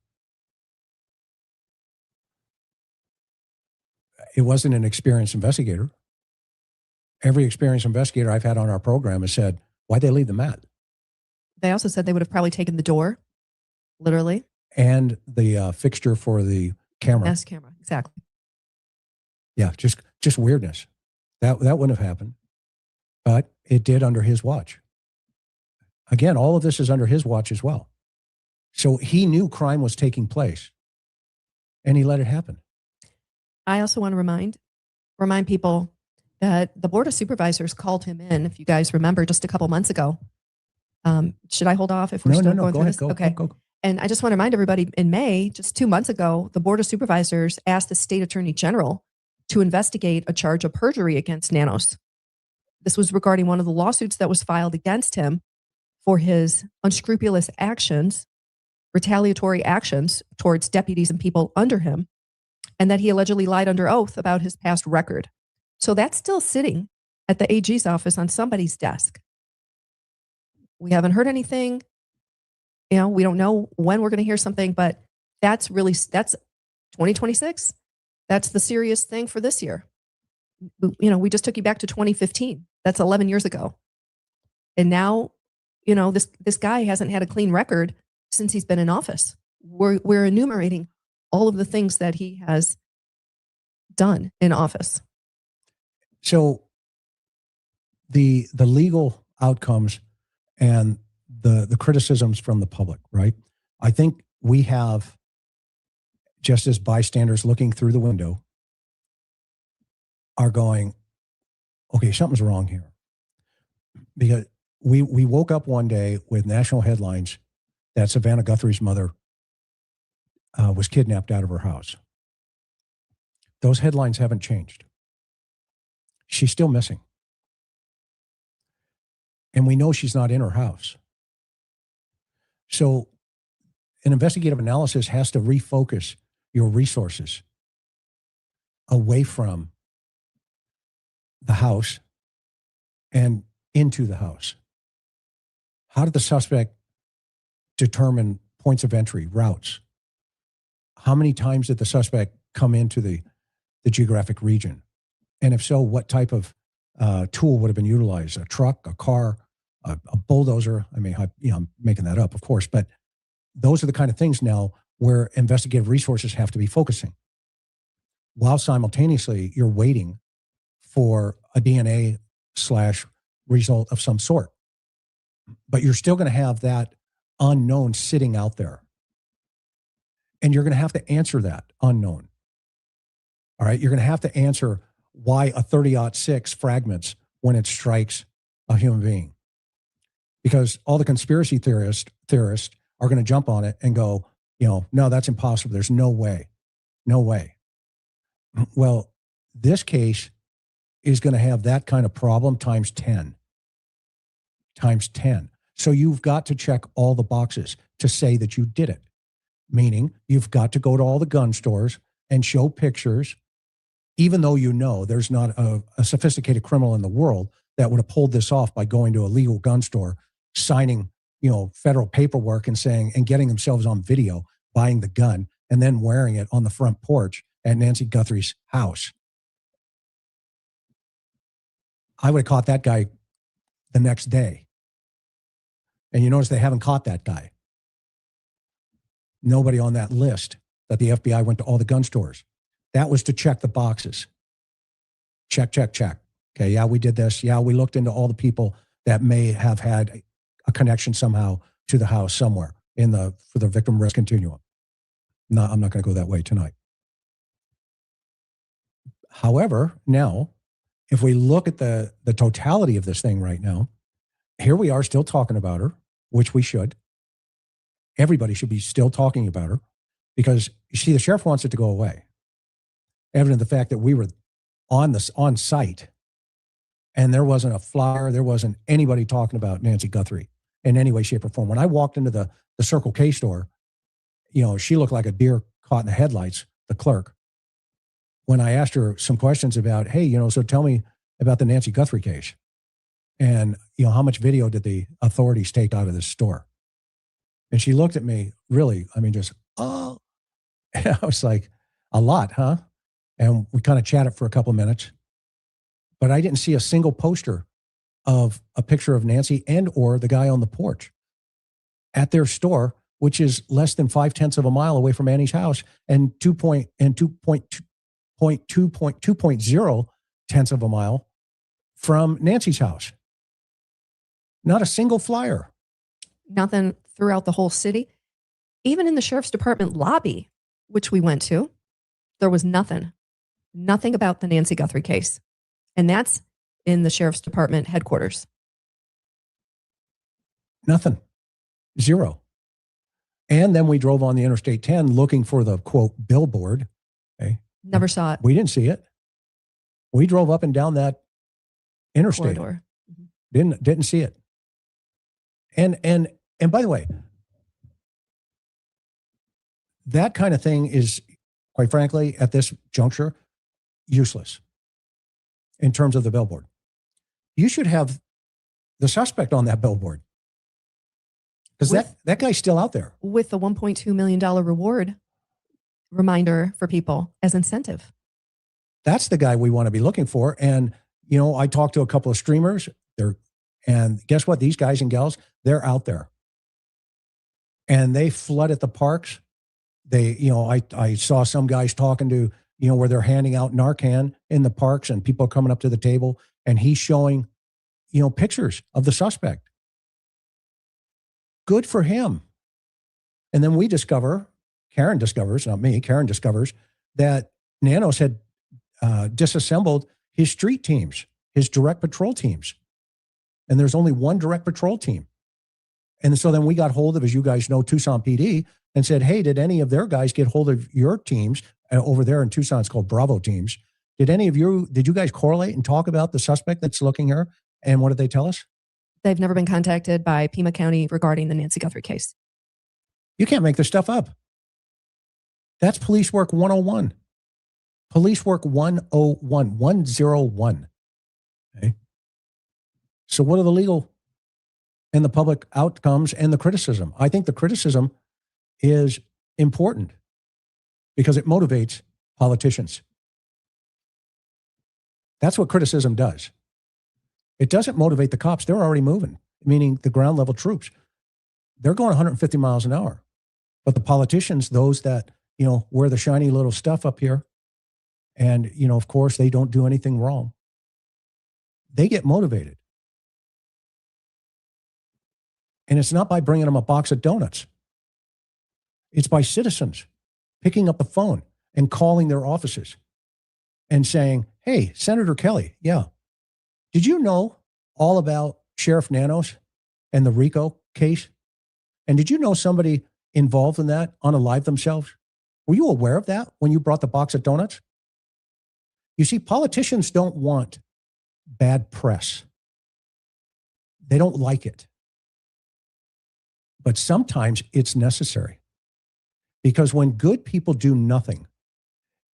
It wasn't an experienced investigator. Every experienced investigator I've had on our program has said, why'd they leave the mat? They also said they would have probably taken the door, literally. And the fixture for the camera. Yes, camera, exactly. Yeah, just weirdness. That wouldn't have happened. But it did under his watch. Again, all of this is under his watch as well. So he knew crime was taking place, and he let it happen. I also want to remind people that the Board of Supervisors called him in, if you guys remember, just a couple months ago. Should I hold off if we're still going through this? Okay. Go. And I just want to remind everybody, in May, just 2 months ago, the Board of Supervisors asked the State Attorney General to investigate a charge of perjury against Nanos. This was regarding one of the lawsuits that was filed against him for his unscrupulous actions, retaliatory actions towards deputies and people under him, and that he allegedly lied under oath about his past record. So that's still sitting at the AG's office on somebody's desk. We haven't heard anything. We don't know when we're going to hear something, but that's 2026. That's the serious thing for this year. We just took you back to 2015. That's 11 years ago. And now, this guy hasn't had a clean record since he's been in office. We're enumerating all of the things that he has done in office. So the legal outcomes and the criticisms from the public, right? I think we have, just as bystanders looking through the window, are going, okay, something's wrong here. Because we woke up one day with national headlines that Savannah Guthrie's mother was kidnapped out of her house. Those headlines haven't changed. She's still missing. And we know she's not in her house. So an investigative analysis has to refocus your resources away from the house and into the house. How did the suspect determine points of entry, routes? How many times did the suspect come into the geographic region? And if so, what type of tool would have been utilized? A truck, a car, a bulldozer? I mean, I'm making that up, of course, but those are the kind of things now where investigative resources have to be focusing, while simultaneously you're waiting for a DNA / result of some sort. But you're still going to have that unknown sitting out there. And you're going to have to answer that unknown. All right. You're going to have to answer why a 30-06 fragments when it strikes a human being. Because all the conspiracy theorists are going to jump on it and go, no, that's impossible. There's no way. No way. Well, this case is going to have that kind of problem times 10. Times 10. So you've got to check all the boxes to say that you did it. Meaning you've got to go to all the gun stores and show pictures, even though there's not a sophisticated criminal in the world that would have pulled this off by going to a legal gun store, signing, federal paperwork and getting themselves on video, buying the gun, and then wearing it on the front porch at Nancy Guthrie's house. I would have caught that guy the next day. And you notice they haven't caught that guy. Nobody on that list that the FBI went to all the gun stores. That was to check the boxes. Check, check, check. Okay, yeah, we did this. Yeah, we looked into all the people that may have had a connection somehow to the house somewhere for the victim risk continuum. No, I'm not going to go that way tonight. However, now, if we look at the totality of this thing right now, here we are still talking about her, which we should. Everybody should be still talking about her because you see, the sheriff wants it to go away. Evident the fact that we were on site and there wasn't a flyer, there wasn't anybody talking about Nancy Guthrie in any way, shape, or form. When I walked into the Circle K store, she looked like a deer caught in the headlights, the clerk. When I asked her some questions about, hey, so tell me about the Nancy Guthrie case. And, how much video did the authorities take out of this store? And she looked at me really, just, oh. And I was like, a lot, huh? And we kind of chatted for a couple of minutes. But I didn't see a single poster of a picture of Nancy and or the guy on the porch at their store, which is less than 0.5 of a mile away from Annie's house and 2.0 tenths of a mile from Nancy's house. Not a single flyer. Nothing throughout the whole city. Even in the sheriff's department lobby, which we went to, there was nothing about the Nancy Guthrie case. And that's in the sheriff's department headquarters. Nothing. Zero. And then we drove on the Interstate 10 looking for the, quote, billboard. Okay. Never saw it. We didn't see it. We drove up and down that interstate. Corridor. Didn't see it. And by the way, that kind of thing is, quite frankly, at this juncture, useless in terms of the billboard. You should have the suspect on that billboard because that guy's still out there. With the $1.2 million reward reminder for people as incentive. That's the guy we want to be looking for. And, I talked to a couple of streamers and guess what? These guys and gals, they're out there and they flood at the parks. I saw some guys talking to, where they're handing out Narcan in the parks and people are coming up to the table and he's showing, pictures of the suspect. Good for him. And then Karen discovers that Nanos had disassembled his street teams, his direct patrol teams. And there's only one direct patrol team. And so then we got hold of, as you guys know, Tucson PD and said, hey, did any of their guys get hold of your teams over there in Tucson? It's called Bravo teams. Did you guys correlate and talk about the suspect that's looking here? And what did they tell us? They've never been contacted by Pima County regarding the Nancy Guthrie case. You can't make this stuff up. That's police work 101. Police work 101, 101. Okay. So what are the legal and the public outcomes and the criticism? I think the criticism is important because it motivates politicians. That's what criticism does. It doesn't motivate the cops. They're already moving, meaning the ground level troops. They're going 150 miles an hour. But the politicians, those that, wear the shiny little stuff up here, and, of course, they don't do anything wrong, they get motivated. And it's not by bringing them a box of donuts. It's by citizens picking up the phone and calling their offices and saying, hey, Senator Kelly, yeah, did you know all about Sheriff Nanos and the RICO case? And did you know somebody involved in that unalived themselves? Were you aware of that when you brought the box of donuts? You see, politicians don't want bad press. They don't like it. But sometimes it's necessary. Because when good people do nothing,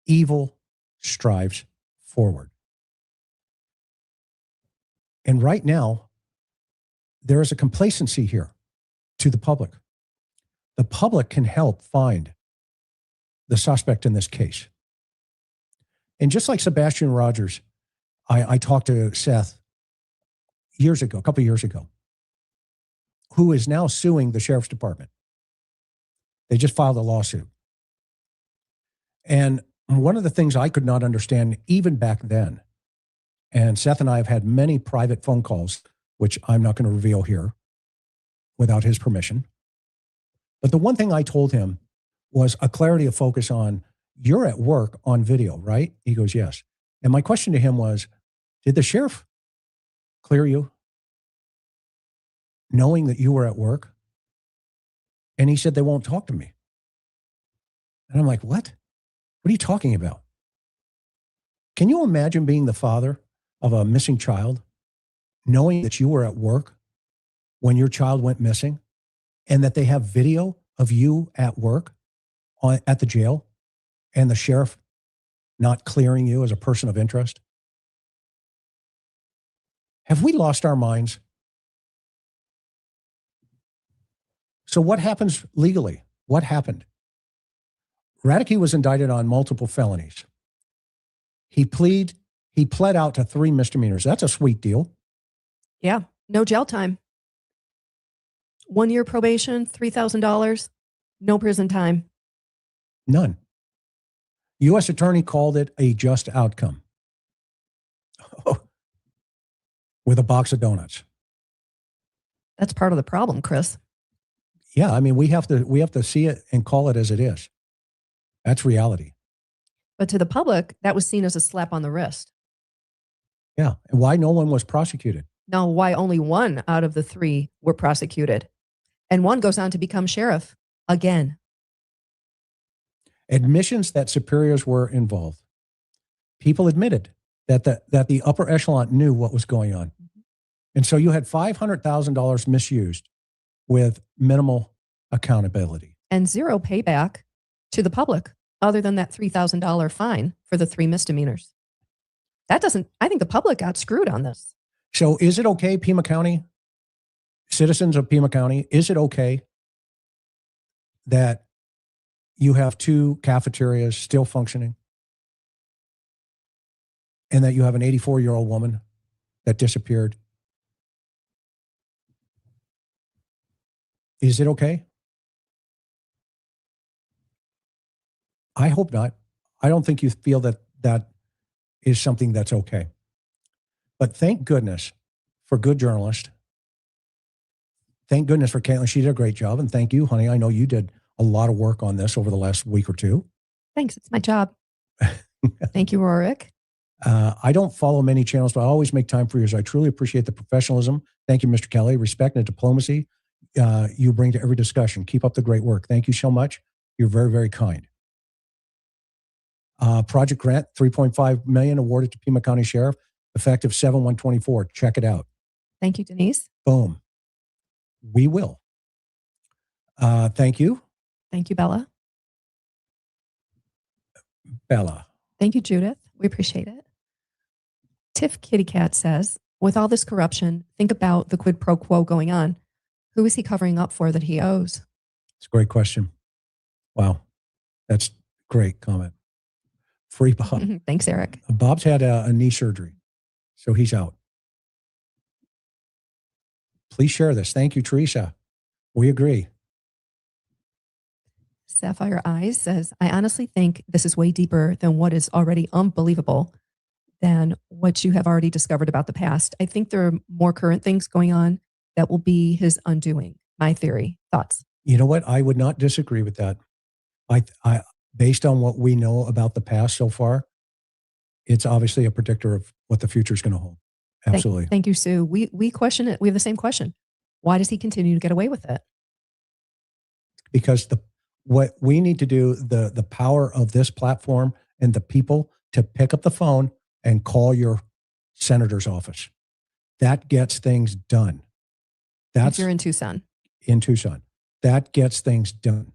evil strives forward. And right now, there is a complacency here to the public. The public can help find the suspect in this case. And just like Sebastian Rogers, I talked to Seth a couple of years ago, who is now suing the sheriff's department. They just filed a lawsuit. And one of the things I could not understand even back then And Seth and I have had many private phone calls, which I'm not going to reveal here without his permission. But the one thing I told him was a clarity of focus on, you're at work on video, right? He goes, yes. And my question to him was, did the sheriff clear you knowing that you were at work? And he said, they won't talk to me. And I'm like, what? What are you talking about? Can you imagine being the father of a missing child, knowing that you were at work when your child went missing, and that they have video of you at work at the jail, and the sheriff not clearing you as a person of interest? Have we lost our minds? So what happens legally? What happened? Radke was indicted on multiple felonies. He pled out to 3 misdemeanors. That's a sweet deal. Yeah. No jail time. 1 year probation, $3,000, no prison time. None. U.S. attorney called it a just outcome. With a box of donuts. That's part of the problem, Chris. Yeah, I mean, we have to see it and call it as it is. That's reality. But to the public, that was seen as a slap on the wrist. Yeah. And why no one was prosecuted? No, why only 1 out of the 3 were prosecuted? And 1 goes on to become sheriff again. Admissions that superiors were involved. People admitted that the upper echelon knew what was going on. And so you had $500,000 misused with minimal accountability. And 0 payback to the public, other than that $3,000 fine for the 3 misdemeanors. I think the public got screwed on this. So is it okay, Pima County, citizens of Pima County, is it okay that you have 2 cafeterias still functioning and that you have an 84-year-old woman that disappeared? Is it okay? I hope not. I don't think you feel that that is something that's okay. But thank goodness for good journalists. Thank goodness for Caitlin. She did a great job. And thank you, honey. I know you did a lot of work on this over the last week or 2. Thanks. It's my job. Thank you, Rorik. I don't follow many channels, but I always make time for yours. I truly appreciate the professionalism. Thank you, Mr. Kelly. Respect and diplomacy you bring to every discussion. Keep up the great work. Thank you so much. You're very, very kind. Project grant, $3.5 million awarded to Pima County Sheriff, effective 7/1/24. Check it out. Thank you, Denise. Boom. We will. Thank you. Thank you, Bella. Bella. Thank you, Judith. We appreciate it. Tiff Kitty Cat says, with all this corruption, think about the quid pro quo going on. Who is he covering up for that he owes? It's a great question. Wow. That's great comment. Free Bob. Thanks, Eric. Bob's had a knee surgery, so he's out. Please share this. Thank you, Teresa. We agree. Sapphire Eyes says, I honestly think this is way deeper than what is already unbelievable than what you have already discovered about the past. I think there are more current things going on that will be his undoing. My theory. Thoughts? You know what? I would not disagree with that. I based on what we know about the past so far, it's obviously a predictor of what the future is going to hold. Absolutely. Thank you, Sue. We question it. We have the same question. Why does he continue to get away with it? Because what we need to do, the power of this platform and the people to pick up the phone and call your senator's office. That gets things done. If you're in Tucson. In Tucson. That gets things done.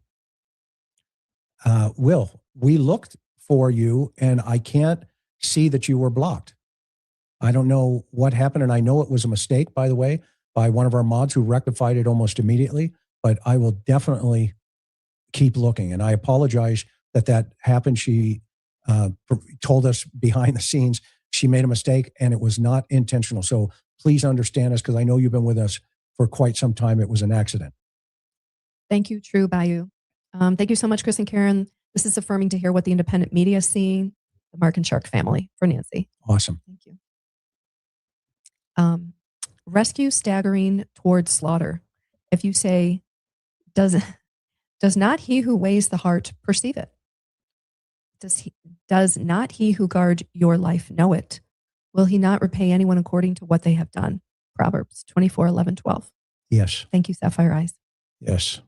Will, we looked for you and I can't see that you were blocked. I don't know what happened. And I know it was a mistake, by the way, by one of our mods who rectified it almost immediately, but I will definitely keep looking. And I apologize that happened. She told us behind the scenes she made a mistake and it was not intentional. So please understand us because I know you've been with us for quite some time. It was an accident. Thank you, True Bayou. Thank you so much, Chris and Karen. This is affirming to hear what the independent media is seeing, the Mark and Shark family for Nancy. Awesome. Thank you. Rescue staggering towards slaughter. If you say, does not he who weighs the heart perceive it? Does not he who guard your life know it? Will he not repay anyone according to what they have done? Proverbs 24:11-12. Yes. Thank you, Sapphire Eyes. Yes.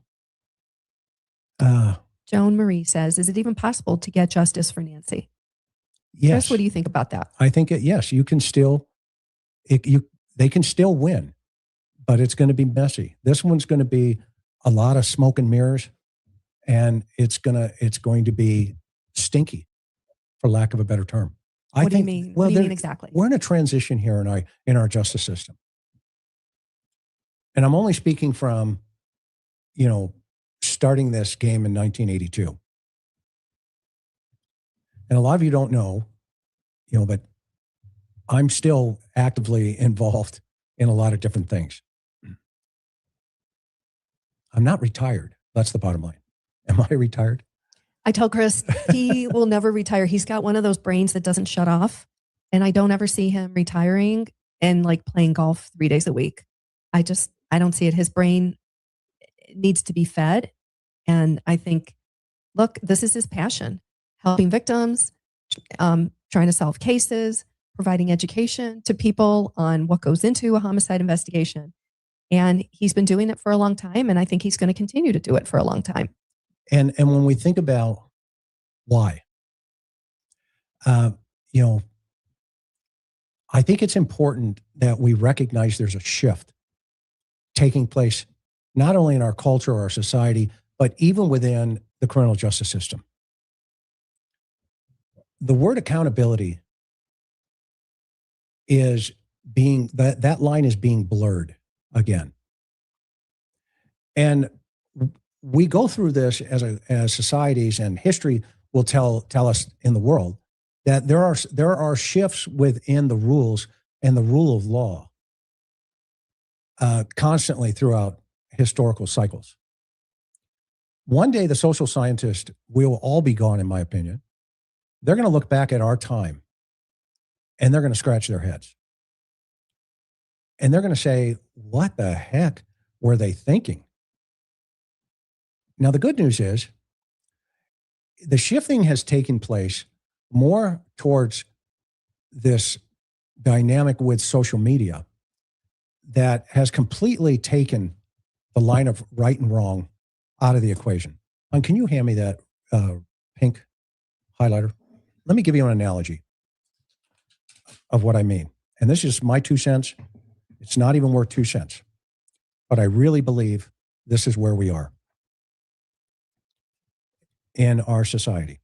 Joan Marie says, is it even possible to get justice for Nancy? Yes. Chris, what do you think about that? I think yes, you can still, they can still win, but it's going to be messy. This one's going to be a lot of smoke and mirrors, and it's going to be stinky, for lack of a better term. What do you mean? What do you mean exactly? We're in a transition here in our justice system. And I'm only speaking from, starting this game in 1982. And a lot of you don't know, but I'm still actively involved in a lot of different things. I'm not retired. That's the bottom line. Am I retired? I tell Chris he will never retire. He's got one of those brains that doesn't shut off. And I don't ever see him retiring and like playing golf 3 days a week. I don't see it. His brain needs to be fed. And I think, look, this is his passion, helping victims, trying to solve cases, providing education to people on what goes into a homicide investigation. And he's been doing it for a long time. And I think he's going to continue to do it for a long time. And when we think about why, I think it's important that we recognize there's a shift taking place, not only in our culture or our society, but even within the criminal justice system. The word accountability is that line is being blurred again. And we go through this as societies, and history will tell us in the world that there are shifts within the rules and the rule of law constantly throughout historical cycles. One day, the social scientists will all be gone, in my opinion. They're going to look back at our time, and they're going to scratch their heads. And they're going to say, what the heck were they thinking? Now, the good news is the shifting has taken place more towards this dynamic with social media that has completely taken the line of right and wrong out of the equation. And can you hand me that pink highlighter? Let me give you an analogy of what I mean. And this is my 2 cents. It's not even worth 2 cents. But I really believe this is where we are in our society.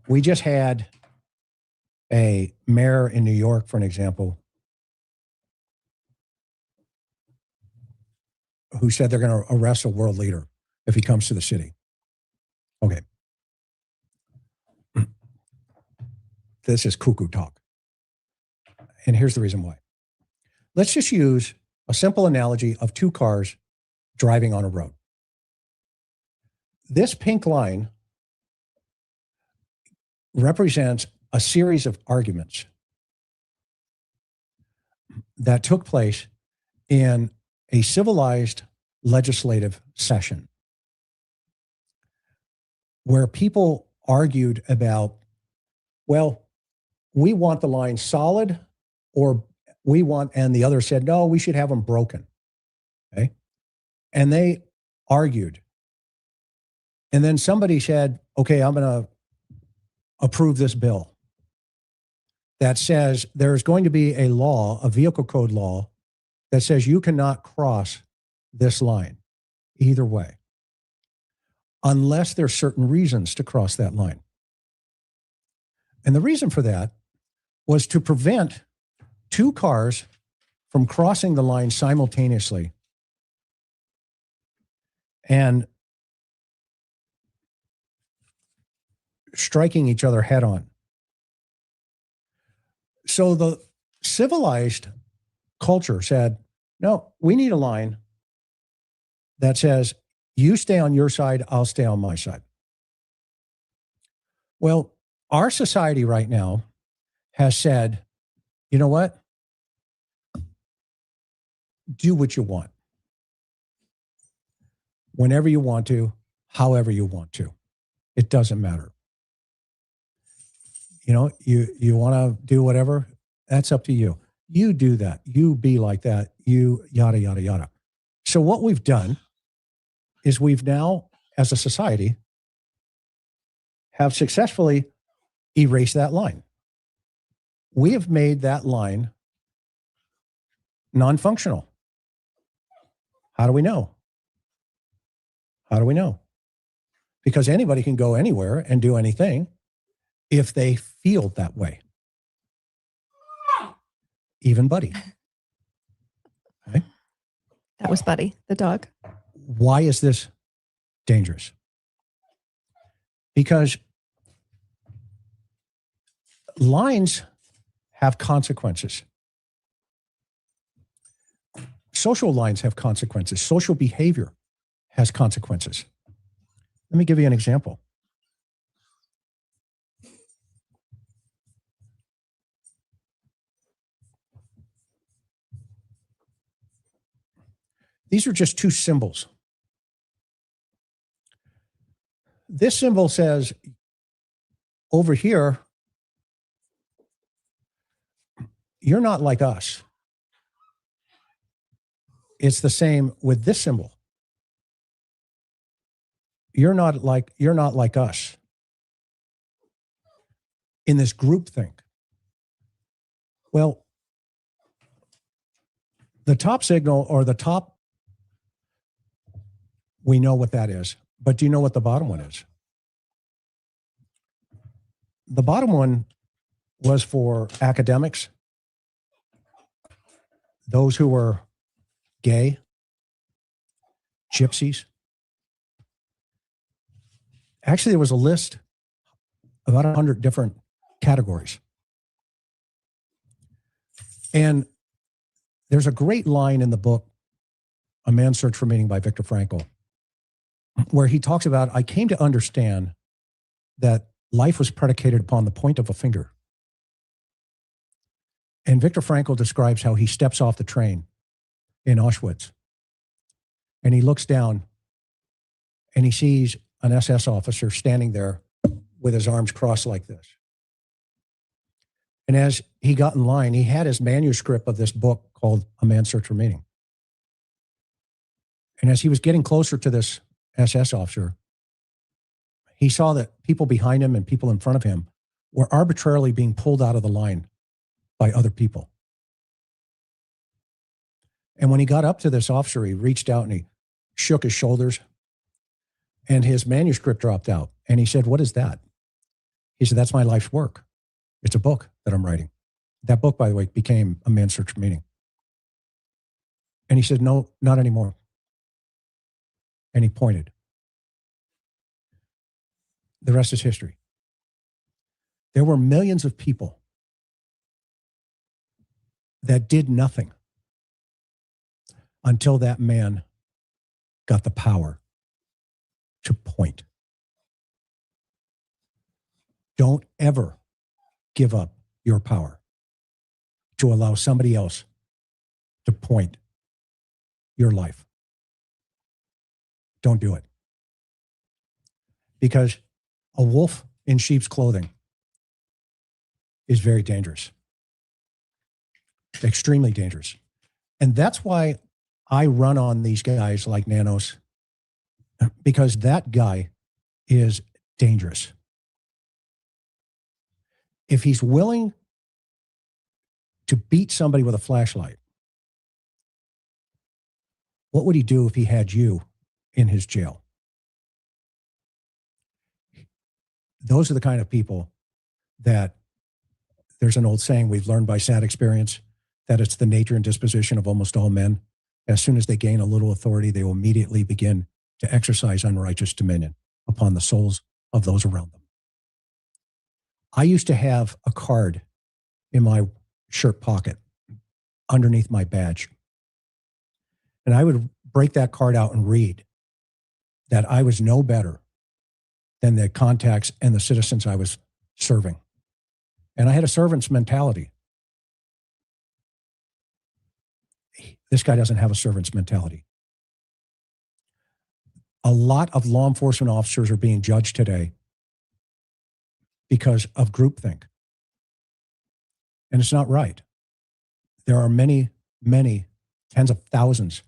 We just had a mayor in New York, for an example, who said they're going to arrest a world leader if he comes to the city. Okay. This is cuckoo talk. And here's the reason why. Let's just use a simple analogy of 2 cars driving on a road. This pink line represents a series of arguments that took place in a civilized legislative session where people argued about, well, we want the line solid, or and the other said, no, we should have them broken. Okay. And they argued. And then somebody said, okay, I'm going to approve this bill that says there's going to be a law, a vehicle code law, that says you cannot cross this line either way unless there's certain reasons to cross that line. And the reason for that was to prevent 2 cars from crossing the line simultaneously and striking each other head on. So the civilized culture said, no, we need a line that says, you stay on your side, I'll stay on my side. Well, our society right now has said, you know what? Do what you want. Whenever you want to, however you want to. It doesn't matter. You know, you want to do whatever, that's up to you. You do that. You be like that. You yada, yada, yada. So what we've done is we've now, as a society, have successfully erased that line. We have made that line non-functional. How do we know? How do we know? Because anybody can go anywhere and do anything if they feel that way. Even Buddy. Okay. That was Buddy, the dog. Why is this dangerous? Because lines have consequences. Social lines have consequences. Social behavior has consequences. Let me give you an example. These are just two symbols. This symbol says, over here, you're not like us. It's the same with this symbol. You're not like us in this group thing. Well, the top signal or the top, we know what that is. But do you know what the bottom one is? The bottom one was for academics, those who were gay, gypsies. Actually, there was a list, about 100 different categories. And there's a great line in the book, A Man's Search for Meaning by Viktor Frankl, where he talks about, I came to understand that life was predicated upon the point of a finger. And Viktor Frankl describes how he steps off the train in Auschwitz and he looks down and he sees an SS officer standing there with his arms crossed like this. And as he got in line, he had his manuscript of this book called A Man's Search for Meaning. And as he was getting closer to this SS officer, he saw that people behind him and people in front of him were arbitrarily being pulled out of the line by other people. And when he got up to this officer, he reached out and he shook his shoulders and his manuscript dropped out. And he said, what is that? He said, that's my life's work. It's a book that I'm writing. That book, by the way, became A Man's Search for Meaning. And he said, no, not anymore. And he pointed. The rest is history. There were millions of people that did nothing until that man got the power to point. Don't ever give up your power to allow somebody else to point your life. Don't do it. Because a wolf in sheep's clothing is very dangerous. Extremely dangerous. And that's why I run on these guys like Nanos, because that guy is dangerous. If he's willing to beat somebody with a flashlight, what would he do if he had you in his jail? Those are the kind of people that, there's an old saying we've learned by sad experience, that it's the nature and disposition of almost all men. As soon as they gain a little authority, they will immediately begin to exercise unrighteous dominion upon the souls of those around them. I used to have a card in my shirt pocket underneath my badge. And I would break that card out and read that I was no better than the contacts and the citizens I was serving. And I had a servant's mentality. This guy doesn't have a servant's mentality. A lot of law enforcement officers are being judged today because of groupthink. And it's not right. There are many, many tens of thousands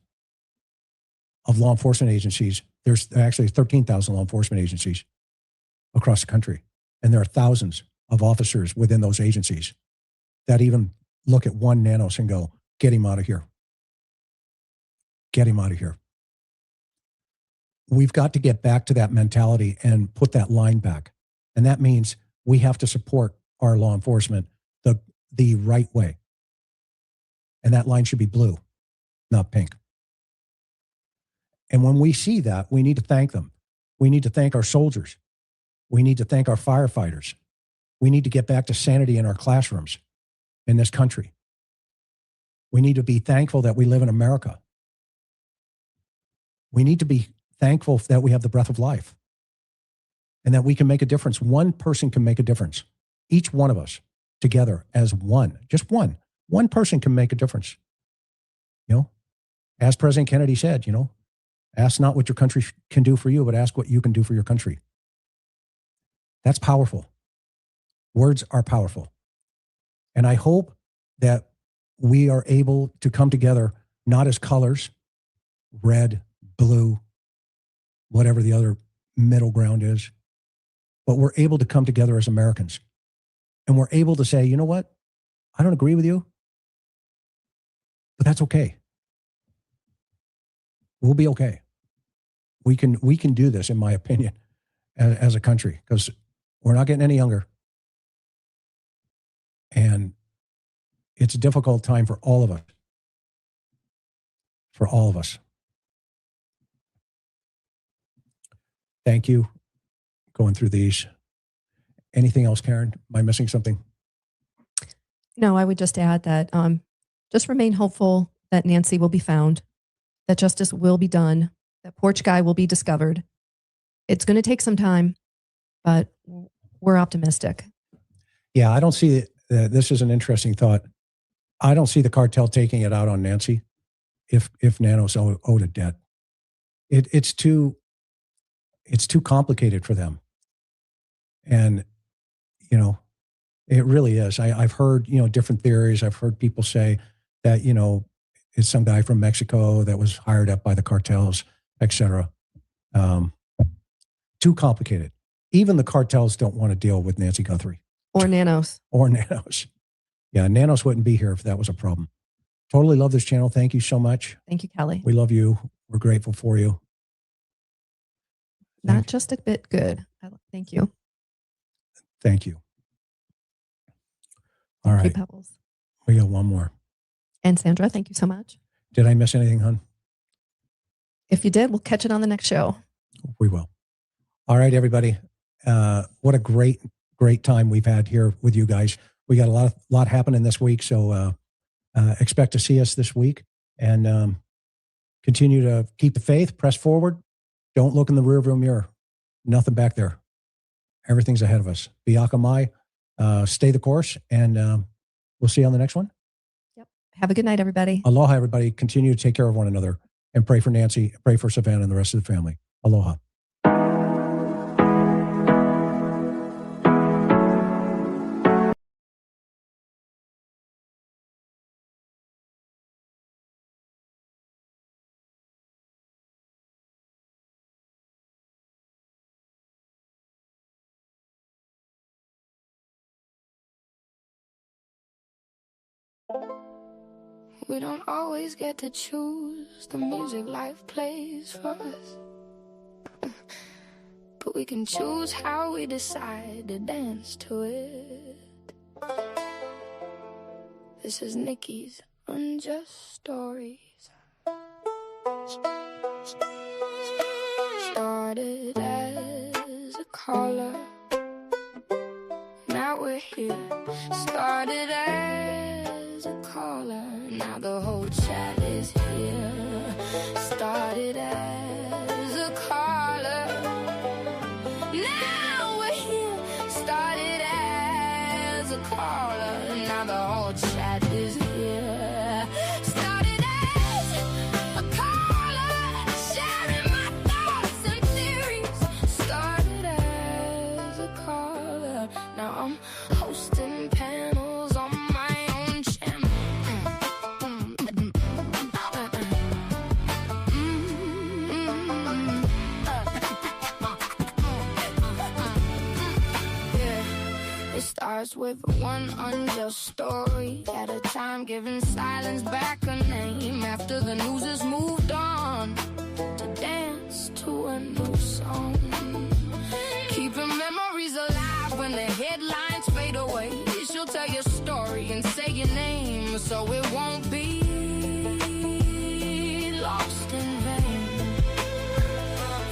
of law enforcement agencies. There's actually 13,000 law enforcement agencies across the country. And there are thousands of officers within those agencies that even look at one Nanos and go, get him out of here. Get him out of here. We've got to get back to that mentality and put that line back. And that means we have to support our law enforcement the right way. And that line should be blue, not pink. And when we see that, we need to thank them. We need to thank our soldiers. We need to thank our firefighters. We need to get back to sanity in our classrooms in this country. We need to be thankful that we live in America. We need to be thankful that we have the breath of life and that we can make a difference. One person can make a difference. Each one of us together as one, just one person can make a difference. You know, as President Kennedy said, you know, ask not what your country can do for you, but ask what you can do for your country. That's powerful. Words are powerful. And I hope that we are able to come together, not as colors, red, blue, whatever the other middle ground is, but we're able to come together as Americans. And we're able to say, you know what? I don't agree with you, but that's okay. We'll be okay. We can do this, in my opinion, as a country, because we're not getting any younger. And it's a difficult time for all of us. For all of us. Thank you. Going through these. Anything else, Karen? Am I missing something? No, I would just add that just remain hopeful that Nancy will be found, that justice will be done, that porch guy will be discovered. It's going to take some time, but we're optimistic. Yeah, I don't see this is an interesting thought. I don't see the cartel taking it out on Nancy if Nanos owed a debt. It's too complicated for them. And, you know, it really is. I've heard, you know, different theories. I've heard people say that, you know, it's some guy from Mexico that was hired up by the cartels, et cetera. Too complicated. Even the cartels don't want to deal with Nancy Guthrie. Or Nanos. Or Nanos. Yeah, Nanos wouldn't be here if that was a problem. Totally love this channel. Thank you so much. Thank you, Kelly. We love you. We're grateful for you. Not just a bit good. Thank you. Thank you. All right. Hey, Pebbles. We got one more. And Sandra, thank you so much. Did I miss anything, hon? If you did, we'll catch it on the next show. We will. All right, everybody. What a great time we've had here with you guys. We got a lot happening this week, so expect to see us this week, and continue to keep the faith, press forward. Don't look in the rearview mirror. Nothing back there. Everything's ahead of us. Biaka mai, stay the course, and we'll see you on the next one. Yep. Have a good night, everybody. Aloha, everybody. Continue to take care of one another, and pray for Nancy, pray for Savannah and the rest of the family. Aloha. We don't always get to choose the music life plays for us, but we can choose how we decide to dance to it. This is Nikki's Unjust Stories. Started as a caller, now we're here. Started as a caller, now the whole chat is here. Started as a caller, now we're here. Started as a caller, now the whole chat is here. Started as starts with one unjust story at a time, giving silence back a name after the news has moved on to dance to a new song. Keeping memories alive when the headlines fade away. She'll tell your story and say your name, so it won't be lost in vain.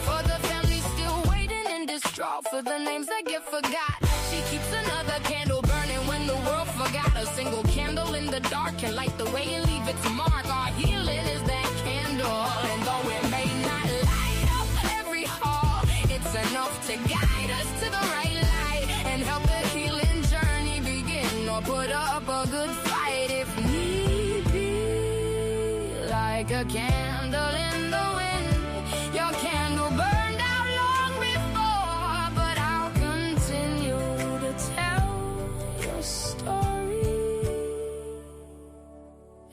For the family still waiting and distraught for the names that get forgot, she keeps another candle burning when the world forgot. A single candle in the dark can light the way and leave its mark. Our healing is that candle, and though it may not light up every hall, it's enough to guide us to the right light and help the healing journey begin, or put up a good fight if need be. Like a candle in the wind, your candle burned out long before, but I'll continue to tell your story.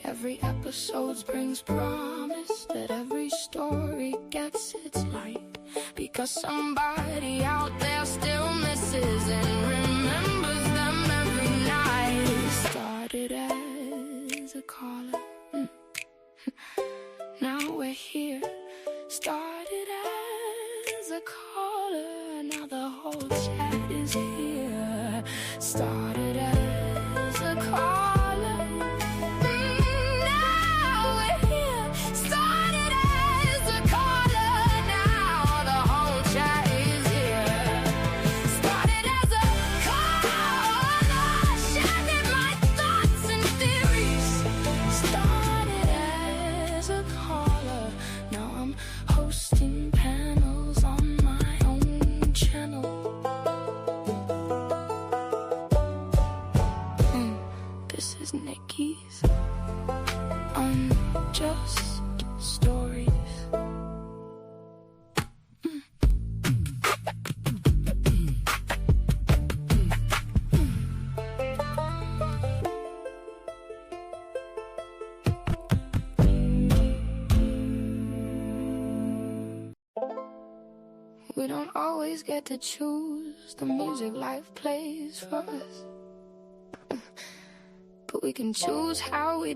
Every episode brings promise that every story gets its light, because somebody out there still misses and remembers them every night. Started as a caller, now we're here. Started as a caller, now the whole chat is here. Started as a caller, now we're here. Started as a caller, now the whole chat is here. Started as a caller, sharing my thoughts and theories. Started as a caller, now I'm hosting panels on my own channel. This is Nikki's Unjust Stories. We don't always get to choose the music life plays for us, but we can choose how we